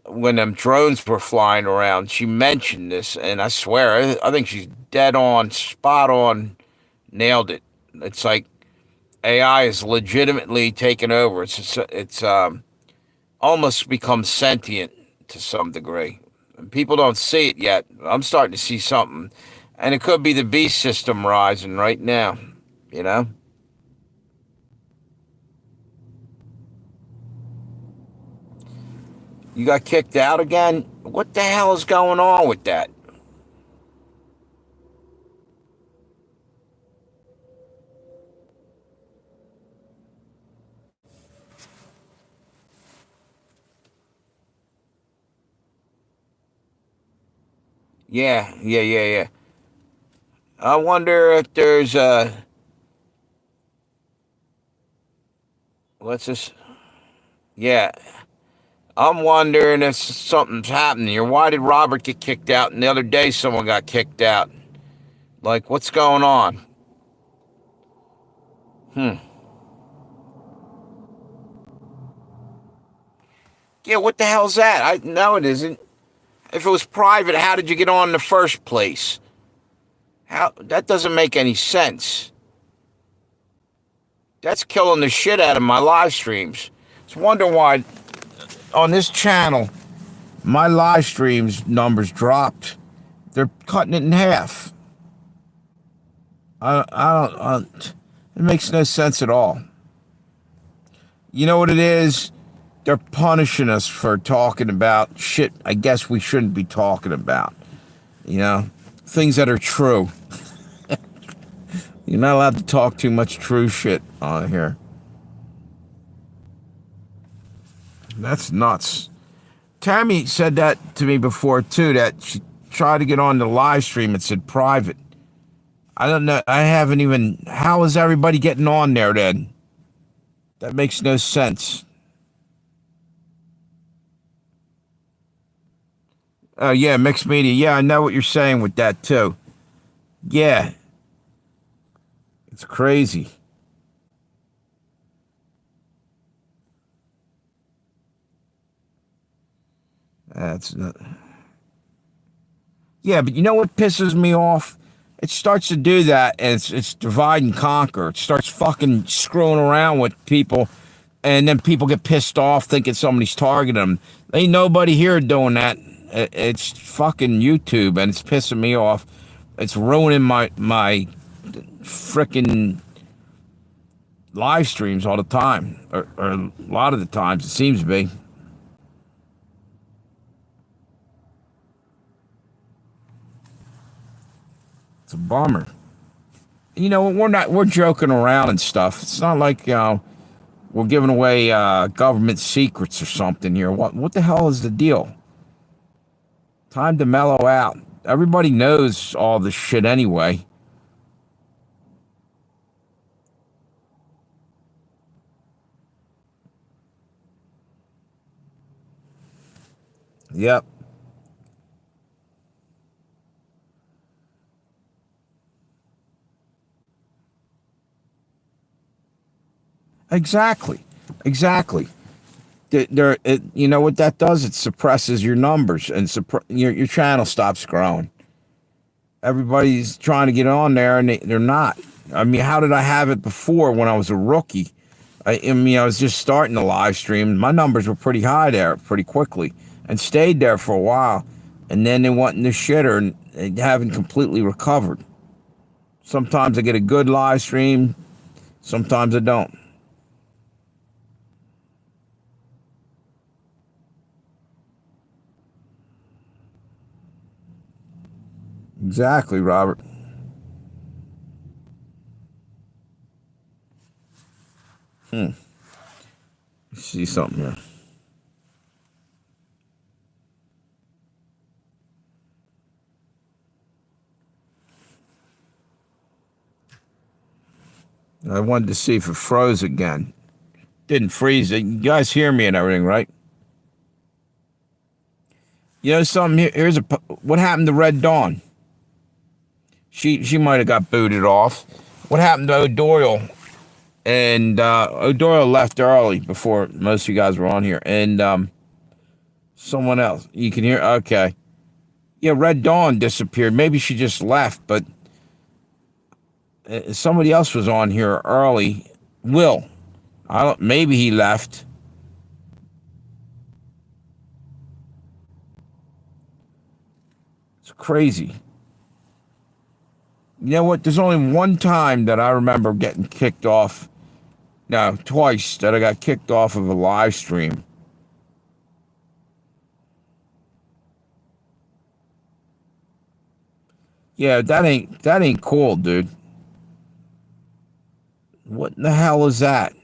when them drones were flying around, she mentioned this, and I swear, I think she's dead on, spot on, nailed it. It's like AI is legitimately taken over. It's almost become sentient to some degree. And people don't see it yet. I'm starting to see something, and it could be the beast system rising right now. You know, you got kicked out again. What the hell is going on with that? Yeah. I wonder if there's what's this? Yeah, I'm wondering if something's happening here. Why did Robert get kicked out? And the other day, someone got kicked out. Like, what's going on? Hmm. Yeah, what the hell's that? I no, it isn't. If it was private, how did you get on in the first place? How that doesn't make any sense. That's killing the shit out of my live streams. It's wonder why on this channel my live streams numbers dropped. They're cutting it in half. I don't. It makes no sense at all. You know what it is? They're punishing us for talking about shit I guess we shouldn't be talking about. You know, things that are true. You're not allowed to talk too much true shit on here. That's nuts. Tammy said that to me before too. That she tried to get on the live stream. It said private. I don't know. I haven't even. How is everybody getting on there then? That makes no sense. Oh yeah, mixed media. Yeah, I know what you're saying with that too. Yeah, it's crazy. That's not. Yeah, but you know what pisses me off? It starts to do that, and it's divide and conquer. It starts fucking screwing around with people, and then people get pissed off thinking somebody's targeting them. Ain't nobody here doing that. It's fucking YouTube, and it's pissing me off. It's ruining my freaking live streams all the time, or a lot of the times it seems to be. It's a bummer. You know, we're joking around and stuff. It's not like we're giving away government secrets or something here. What the hell is the deal? Time to mellow out. Everybody knows all this shit anyway. Yep, exactly, exactly. You know what that does? It suppresses your numbers, and your channel stops growing. Everybody's trying to get on there, and they're not. I mean, how did I have it before when I was a rookie? I mean, I was just starting the live stream. My numbers were pretty high there pretty quickly and stayed there for a while. And then they went in the shitter and they haven't completely recovered. Sometimes I get a good live stream, sometimes I don't. Exactly, Robert. See something here. I wanted to see if it froze again. Didn't freeze it. You guys hear me and everything, right? You know something? Here's what happened to Red Dawn. She might have got booted off. What happened to O'Doyle? And O'Doyle left early before most of you guys were on here. And someone else. You can hear? Okay. Yeah, Red Dawn disappeared. Maybe she just left, but somebody else was on here early. Will. I don't. Maybe he left. It's crazy. You know what? There's only one time that I remember getting kicked off. No, twice that I got kicked off of a live stream. Yeah, that ain't cool, dude. What the hell is that?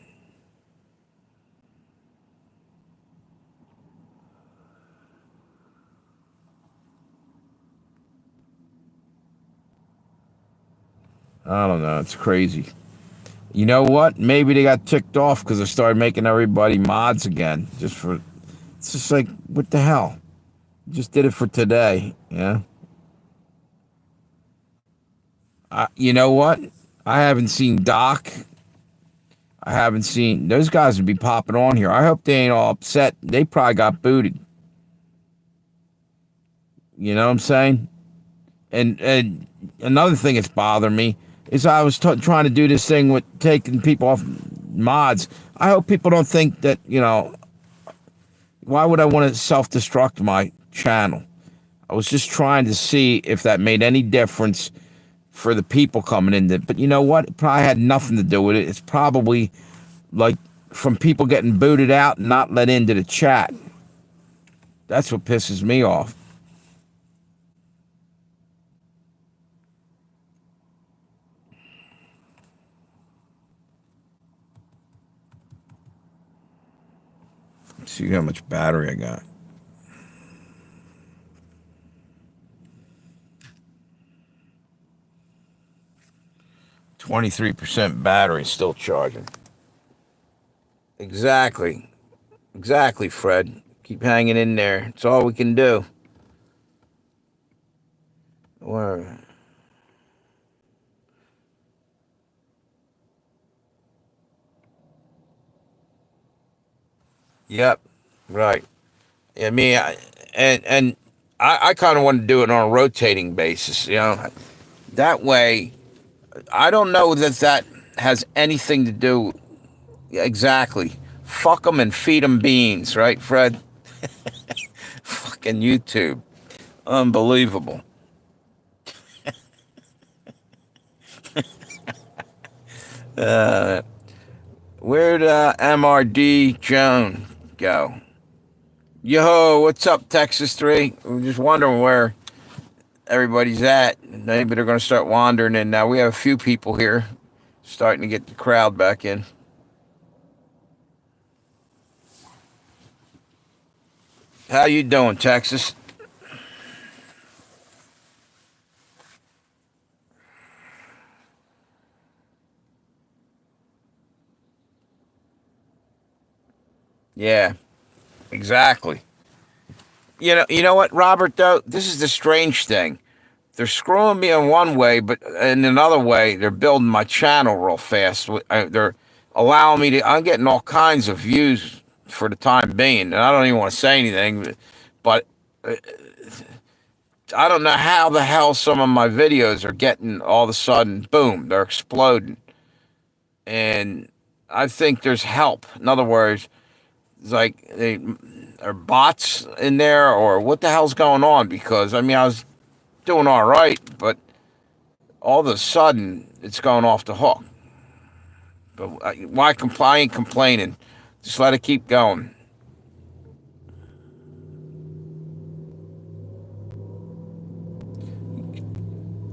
I don't know. It's crazy. You know what? Maybe they got ticked off because I started making everybody mods again. It's just like, what the hell? Just did it for today. Yeah. You know what? I haven't seen Doc. I haven't seen those guys would be popping on here. I hope they ain't all upset. They probably got booted. You know what I'm saying? And another thing that's bothering me is I was trying to do this thing with taking people off mods. I hope people don't think that, why would I want to self-destruct my channel? I was just trying to see if that made any difference for the people coming in. But you know what? It probably had nothing to do with it. It's probably like from people getting booted out and not let into the chat. That's what pisses me off. Let's see how much battery I got. 23% battery, still charging. Exactly. Exactly, Fred. Keep hanging in there. It's all we can do. Where? Yep. Right. I mean, I kind of want to do it on a rotating basis. That way. I don't know that has anything to do. Exactly. Fuck them and feed them beans, right, Fred? Fucking YouTube. Unbelievable. Where'd MRD Joan go? Yo, what's up, Texas 3? We're just wondering where everybody's at. Maybe they're going to start wandering in now. We have a few people here starting to get the crowd back in. How you doing, Texas? Yeah, exactly. You know what, Robert, though? This is the strange thing. They're screwing me in one way, but in another way, they're building my channel real fast. They're allowing me to. I'm getting all kinds of views for the time being, and I don't even want to say anything, but I don't know how the hell some of my videos are getting all of a sudden, boom, they're exploding, and I think there's help. In other words, it's like they are bots in there, or what the hell's going on? Because I mean, I was doing all right, but all of a sudden it's going off the hook. But why I ain't complaining. Just let it keep going.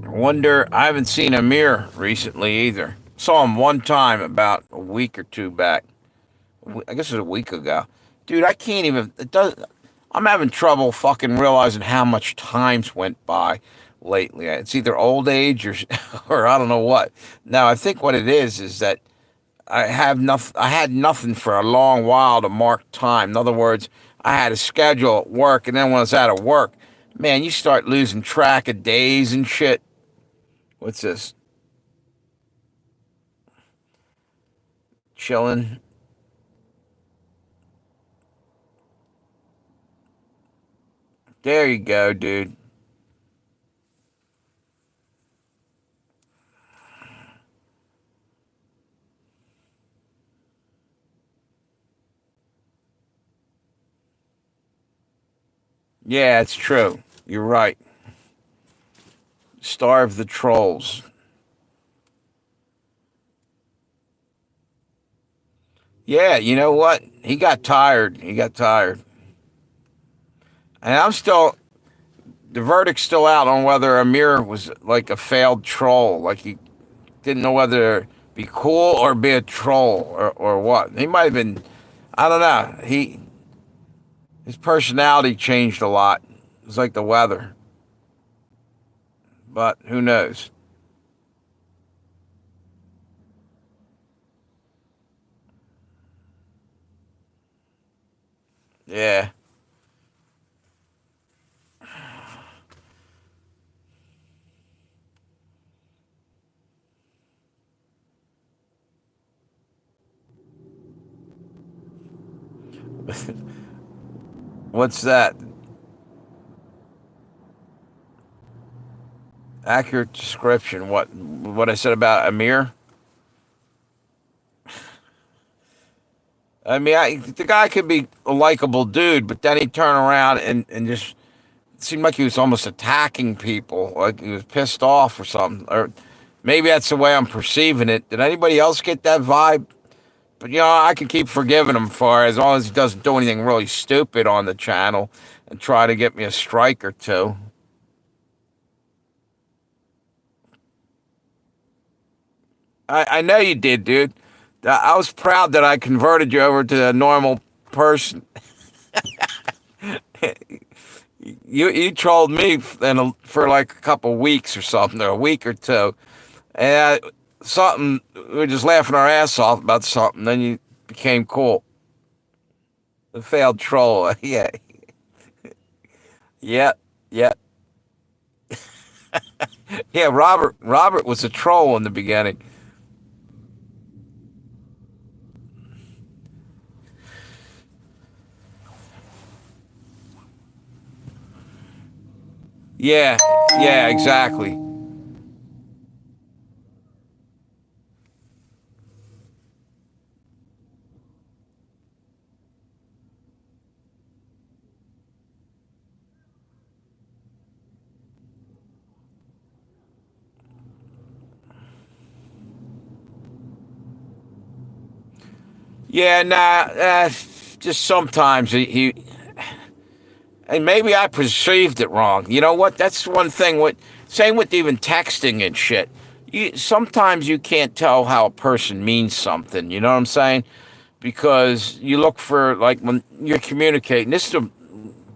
I wonder, I haven't seen Amir recently either. Saw him one time about a week or two back. I guess it was a week ago. Dude, I can't even, I'm having trouble fucking realizing how much time's went by. lately. It's either old age or or I don't know what. Now I think what it is that I had nothing for a long while to mark time. In other words, I had a schedule at work, and then when I was out of work, man, you start losing track of days and shit. What's this? Chilling. There you go, dude. Yeah, it's true. You're right. Starve the trolls. Yeah, you know what? He got tired. He got tired. And I'm still, the verdict's still out on whether Amir was like a failed troll. Like he didn't know whether to be cool or be a troll or what. He might have been, I don't know. His personality changed a lot. It was like the weather. But who knows? Yeah. What's that? Accurate description. What I said about Amir? I mean, the guy could be a likable dude, but then he'd turn around and just it seemed like he was almost attacking people, like he was pissed off or something. Or maybe that's the way I'm perceiving it. Did anybody else get that vibe? But I can keep forgiving him for as long as he doesn't do anything really stupid on the channel and try to get me a strike or two. I know you did, dude. I was proud that I converted you over to a normal person. You trolled me for like a couple weeks or something, or a week or two, and something we were just laughing our ass off about something. Then you became cool. The failed troll. Yeah, yeah, yeah, yeah. Robert was a troll in the beginning. Yeah, yeah, exactly. Yeah, nah. Just sometimes he and maybe I perceived it wrong. You know what? That's one thing. Same with even texting and shit. Sometimes you can't tell how a person means something. You know what I'm saying? Because you look for like when you're communicating. This is a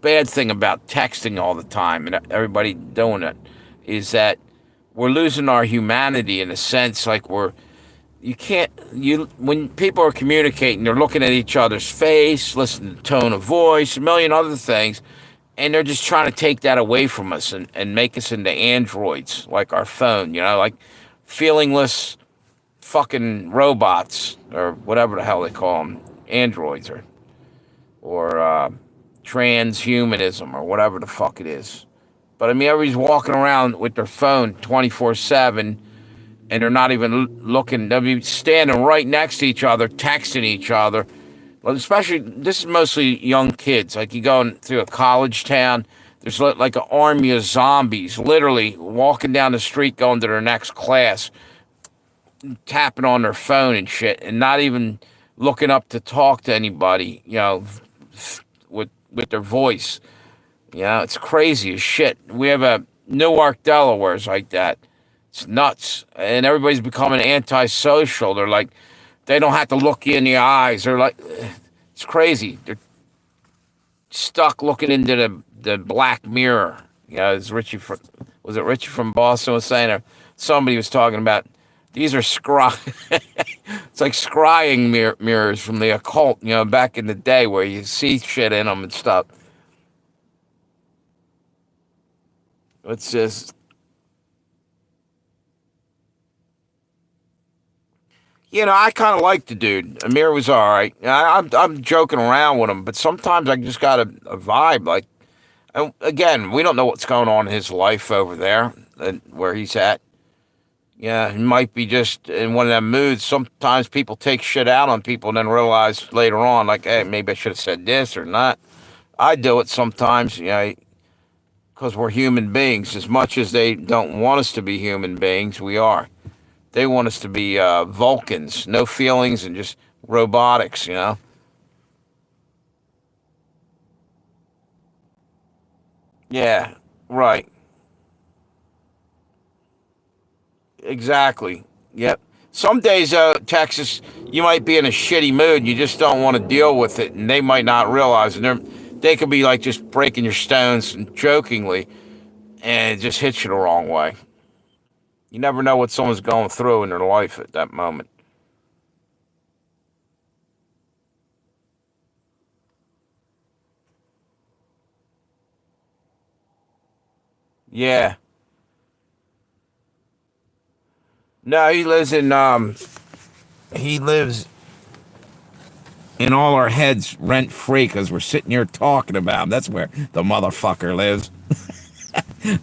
bad thing about texting all the time and everybody doing it is that we're losing our humanity in a sense. Like you can't you when people are communicating, they're looking at each other's face, listening to tone of voice, a million other things, and they're just trying to take that away from us and make us into androids like our phone, like feelingless fucking robots or whatever the hell they call them, androids or transhumanism or whatever the fuck it is. But I mean, everybody's walking around with their phone 24/7, and they're not even looking. They'll be standing right next to each other, texting each other. Well, especially this is mostly young kids. Like you go through a college town, there's like an army of zombies, literally walking down the street, going to their next class, tapping on their phone and shit, and not even looking up to talk to anybody. With their voice. It's crazy as shit. We have a Newark, Delaware's like that. It's nuts, and everybody's becoming antisocial. They're like, they don't have to look you in the eyes. They're like, it's crazy. They're stuck looking into the black mirror. You know, was it Richie from Boston was saying, or somebody was talking about these are it's like scrying mirrors from the occult, you know, back in the day where you see shit in them and stuff. It's just, you know, I kind of like the dude. Amir was all right. I'm joking around with him, but sometimes I just got a vibe. Like, and again, we don't know what's going on in his life over there, where he's at. Yeah, he might be just in one of them moods. Sometimes people take shit out on people and then realize later on, like, hey, maybe I should have said this or not. I do it sometimes, you know, because we're human beings. As much as they don't want us to be human beings, we are. They want us to be Vulcans, no feelings and just robotics, you know? Yeah, right. Exactly. Yep. Some days, Texas, you might be in a shitty mood and you just don't want to deal with it, and they might not realize. And they could be like just breaking your stones and jokingly, and it just hits you the wrong way. You never know what someone's going through in their life at that moment. Yeah. No, he lives in all our heads rent free because we're sitting here talking about him. That's where the motherfucker lives.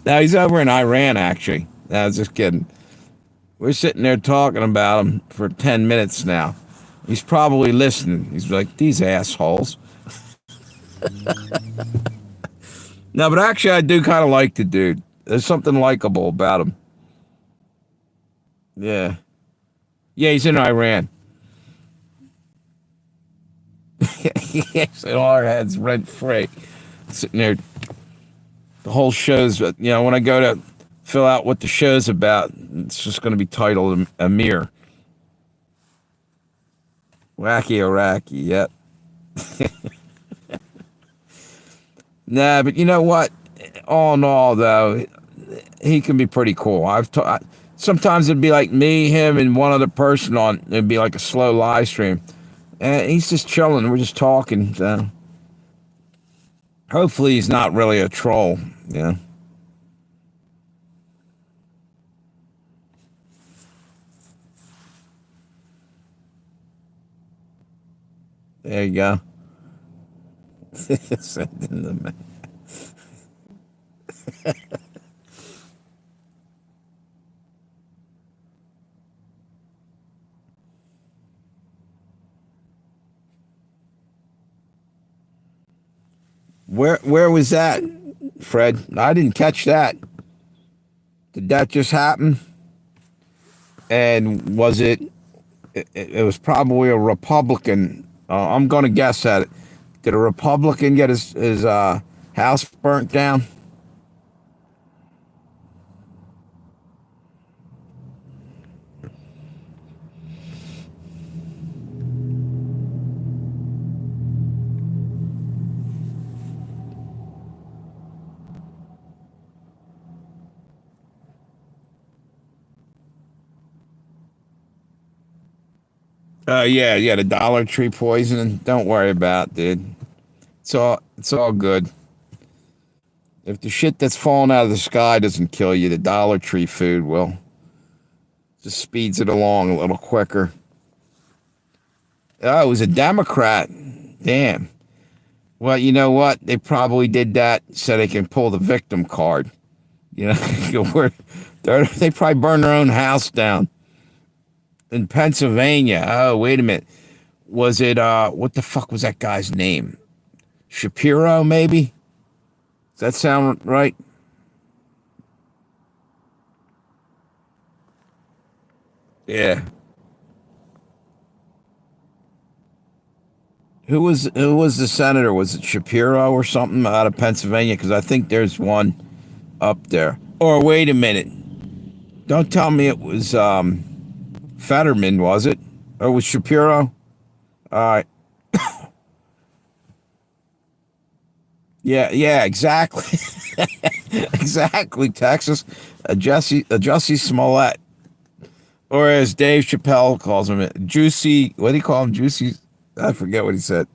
Now he's over in Iran, actually. No, I was just kidding. We're sitting there talking about him for 10 minutes now. He's probably listening. He's like, these assholes. No, but actually, I do kind of like the dude. There's something likable about him. Yeah. Yeah, he's in Iran. He's in our heads rent free. Sitting there. The whole show's, you know, when I go to fill out what the show's about, it's just going to be titled Amir. Wacky Iraqi, yep. Nah, but you know what? All in all, though, he can be pretty cool. Sometimes it'd be like me, him, and one other person on. It'd be like a slow live stream, and he's just chilling. We're just talking. So hopefully, he's not really a troll. Yeah, there you go. Where was that, Fred? I didn't catch that. Did that just happen? And was it was probably a Republican. I'm going to guess at it. Did a Republican get his house burnt down? Yeah, yeah, the Dollar Tree poisoning. Don't worry about it, dude. It's all good. If the shit that's falling out of the sky doesn't kill you, the Dollar Tree food will. Just speeds it along a little quicker. Oh, it was a Democrat. Damn. Well, you know what? They probably did that so they can pull the victim card. You know, they probably burned their own house down in Pennsylvania. Oh, wait a minute. Was it what the fuck was that guy's name? Shapiro, maybe? Does that sound right? Yeah. Who was the senator? Was it Shapiro or something out of Pennsylvania? Because I think there's one up there. Or wait a minute. Don't tell me it was Fetterman, was it? Or was Shapiro? All right. Yeah, yeah, exactly. Exactly, Texas. Jesse Smollett. Or as Dave Chappelle calls him, Juicy. What do you call him? Juicy. I forget what he said.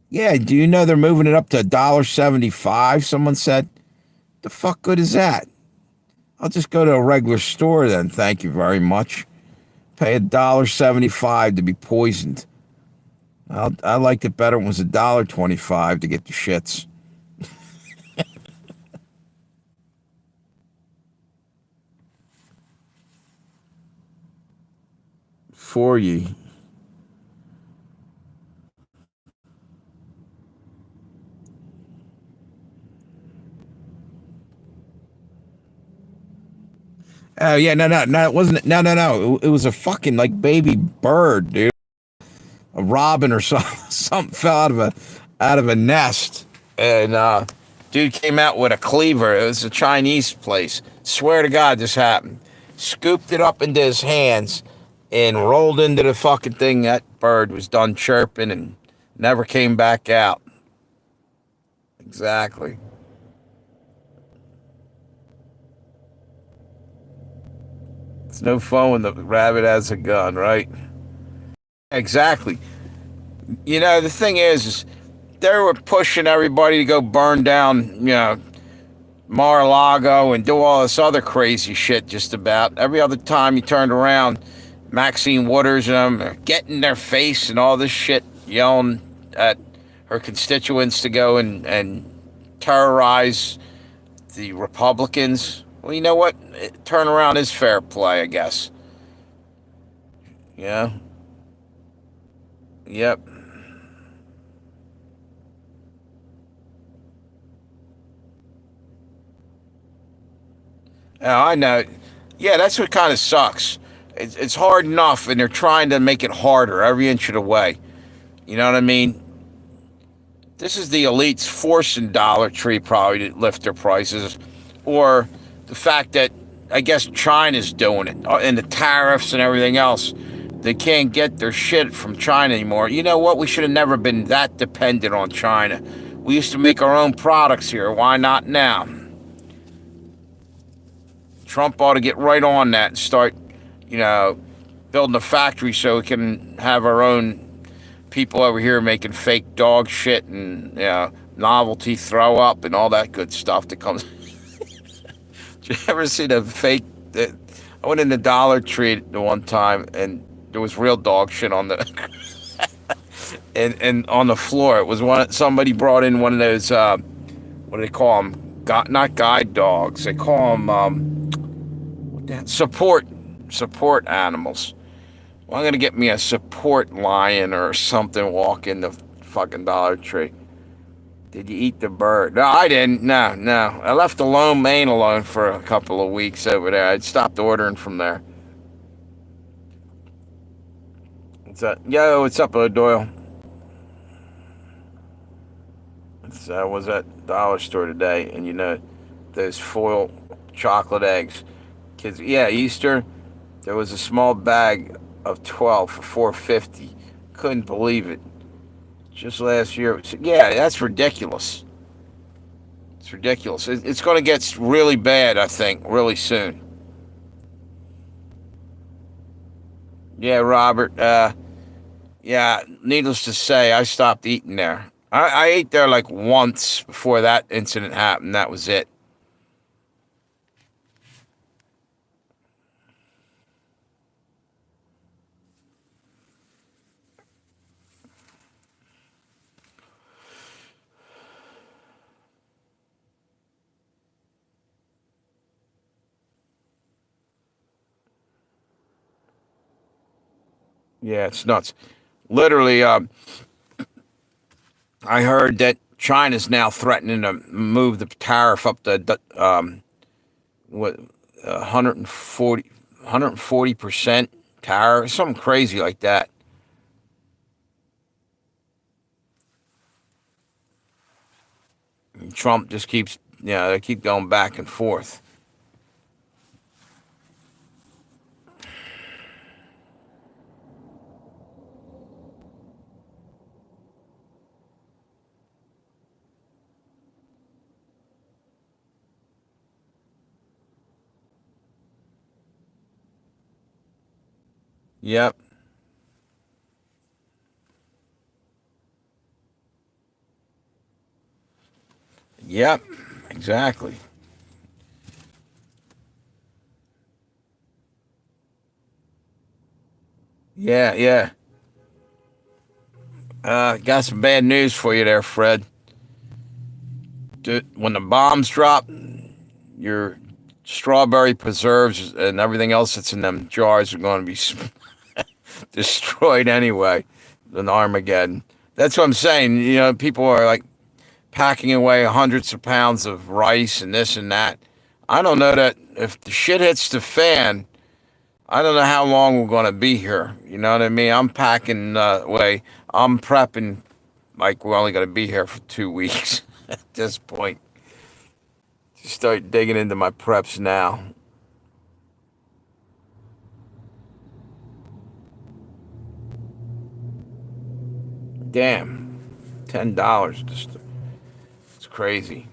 Yeah, do you know they're moving it up to $1.75? Someone said. The fuck good is that? I'll just go to a regular store then. Thank you very much. Pay $1.75 to be poisoned. I liked it better when it was $1.25 to get the shits for you. Oh yeah, no, it wasn't. No. It was a fucking like baby bird, dude. A robin or something. Something fell out of a nest, and dude came out with a cleaver. It was a Chinese place. Swear to God, this happened. Scooped it up into his hands and rolled into the fucking thing. That bird was done chirping and never came back out. Exactly. It's no fun when the rabbit has a gun, right? Exactly. You know, the thing is they were pushing everybody to go burn down, Mar-a-Lago and do all this other crazy shit just about. Every other time you turned around, Maxine Waters and them are getting in their face and all this shit, yelling at her constituents to go and terrorize the Republicans. Well, you know what? Turnaround is fair play, I guess. Yeah. Yep. Yeah, I know. Yeah, that's what kind of sucks. It's hard enough, and they're trying to make it harder every inch of the way. You know what I mean? This is the elites forcing Dollar Tree probably to lift their prices, or the fact that I guess China's doing it, and the tariffs and everything else. They can't get their shit from China anymore. You know what? We should have never been that dependent on China. We used to make our own products here. Why not now? Trump ought to get right on that and start, you know, building a factory so we can have our own people over here making fake dog shit and novelty throw up and all that good stuff that comes. Did you ever see the fake? I went in the Dollar Tree the one time and there was real dog shit on the and on the floor. It was one somebody brought in one of those what do they call them? Not guide dogs. They call them what the support animals. Well, I'm gonna get me a support lion or something. Walk in the fucking Dollar Tree. Did you eat the bird? No, I didn't. No, no. I left the lo mein alone for a couple of weeks over there. I'd stopped ordering from there. What's that? Yo, what's up, Doyle? I was at Dollar Store today, and those foil chocolate eggs. Kids, yeah, Easter. There was a small bag of 12 for 4.50. Couldn't believe it. Just last year. Yeah, that's ridiculous. It's ridiculous. It's going to get really bad, I think, really soon. Yeah, Robert. Yeah, needless to say, I stopped eating there. I ate there like once before that incident happened. That was it. Yeah, it's nuts. Literally, I heard that China's now threatening to move the tariff up to what 140% tariff, something crazy like that. And Trump just keeps, they keep going back and forth. Yep. Yep. Exactly. Yeah. Yeah. Got some bad news for you there, Fred. When the bombs drop, your strawberry preserves and everything else that's in them jars are going to be destroyed anyway. In Armageddon. That's what I'm saying. You know, people are like packing away hundreds of pounds of rice and this and that. I don't know that if the shit hits the fan, I don't know how long we're going to be here. You know what I mean? I'm packing away. I'm prepping like we're only going to be here for 2 weeks at this point. Just start digging into my preps now. Damn, $10. Just it's crazy.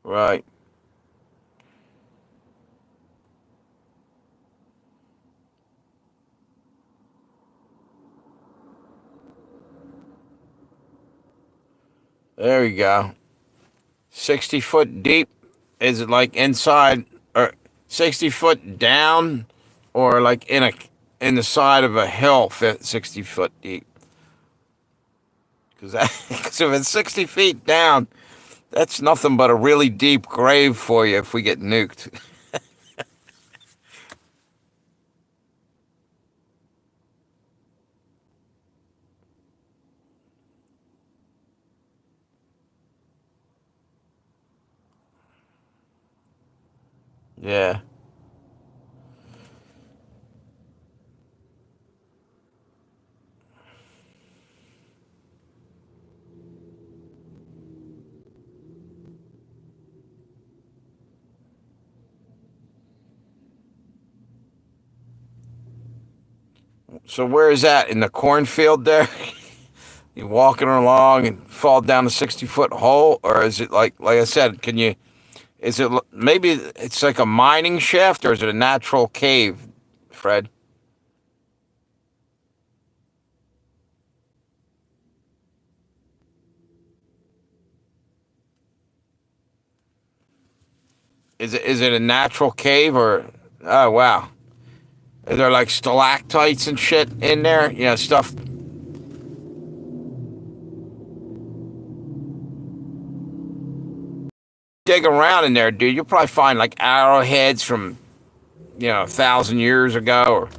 Right. There we go. 60 foot deep. Is it like inside or 60 foot down, or like in the side of a hill, 60 foot deep? Because if it's 60 feet down, that's nothing but a really deep grave for you if we get nuked. Yeah. So where is that in the cornfield there? You walking along and fall down a 60 foot hole, or is it like I said? Can you? Is it maybe it's like a mining shaft, or is it a natural cave, Fred? Is it a natural cave or? Oh wow, is there like stalactites and shit in there? You know, stuff. Dig around in there, dude. You'll probably find like arrowheads from 1,000 years ago, or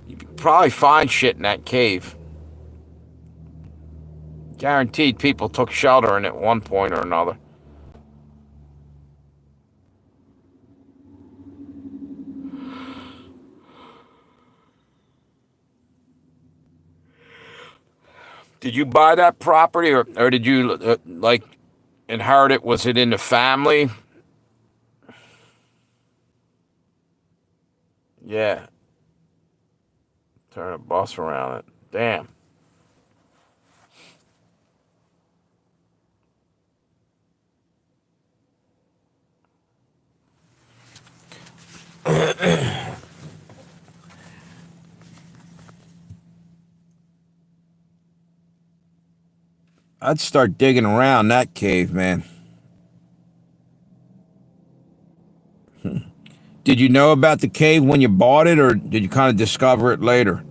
you probably find shit in that cave. Guaranteed, people took shelter in it at one point or another. Did you buy that property, or did you like inherit it? Was it in the family? Yeah, turn a bus around it. Damn. I'd start digging around that cave, man. Did you know about the cave when you bought it, or did you kind of discover it later?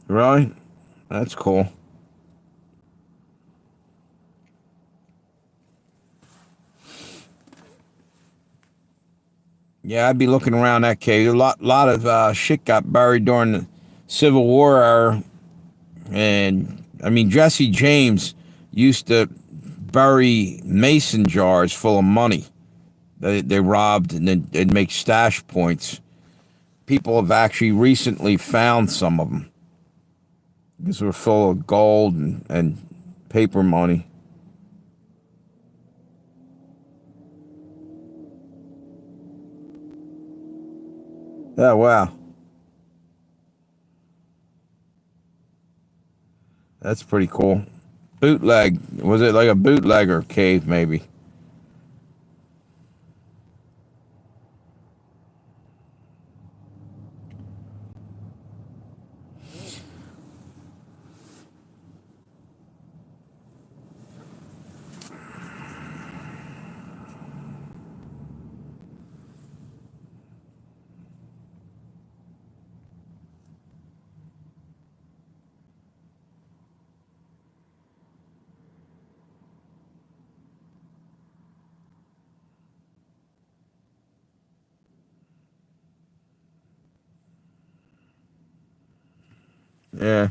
Really? That's cool. Yeah, I'd be looking around that cave. A lot of shit got buried during the Civil War era. And I mean, Jesse James used to bury mason jars full of money. They robbed and then they'd make stash points. People have actually recently found some of them because they were full of gold and paper money. Oh, wow. That's pretty cool. Bootleg. Was it like a bootlegger cave, maybe? Yeah.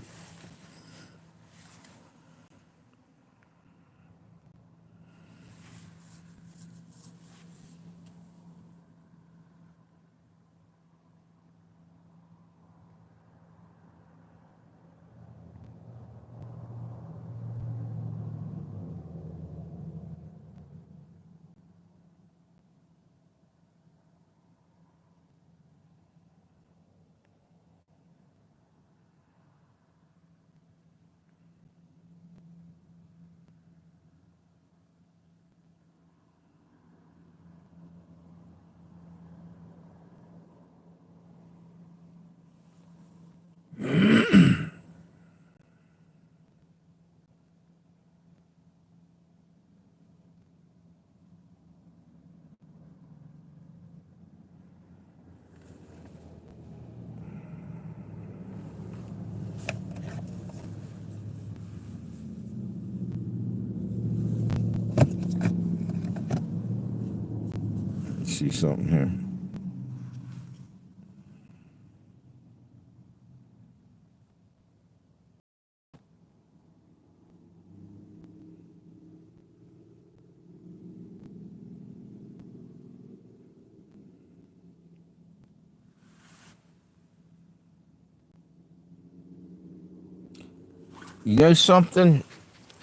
Let's see something here. You know something?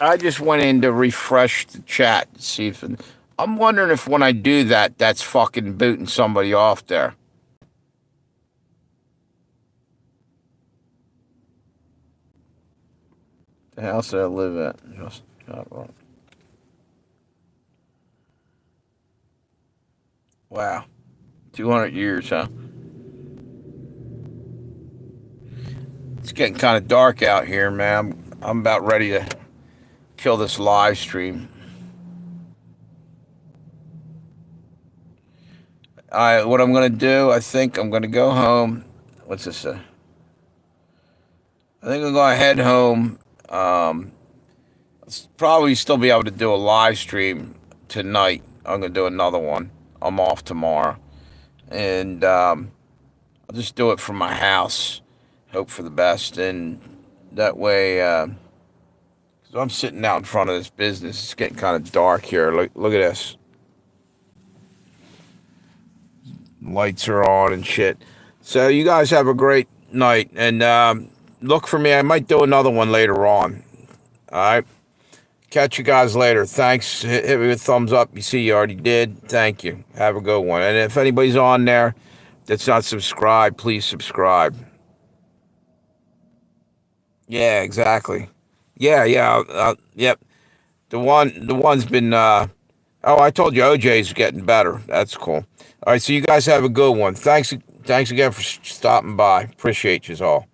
I just went in to refresh the chat to see if. I'm wondering if when I do that, that's fucking booting somebody off there. The house that I live at. Just got wrong. Wow. 200 years, huh? It's getting kind of dark out here, man. I'm about ready to kill this live stream. What I'm gonna do? I think I'm gonna go home. What's this? I think I'm gonna head home. Um, Probably still be able to do a live stream tonight. I'm gonna do another one. I'm off tomorrow, and I'll just do it from my house. Hope for the best, and that way, cause I'm sitting out in front of this business. It's getting kind of dark here. Look at this. Lights are on and shit. So you guys have a great night, and look for me. I might do another one later on. All right. Catch you guys later. Thanks. Hit me with a thumbs up. You see, you already did. Thank you. Have a good one. And if anybody's on there that's not subscribed, please subscribe. Yeah, exactly. Yeah, yeah. Yep. The one's been. Oh, I told you OJ's getting better. That's cool. All right. So you guys have a good one. Thanks again for stopping by. Appreciate you all.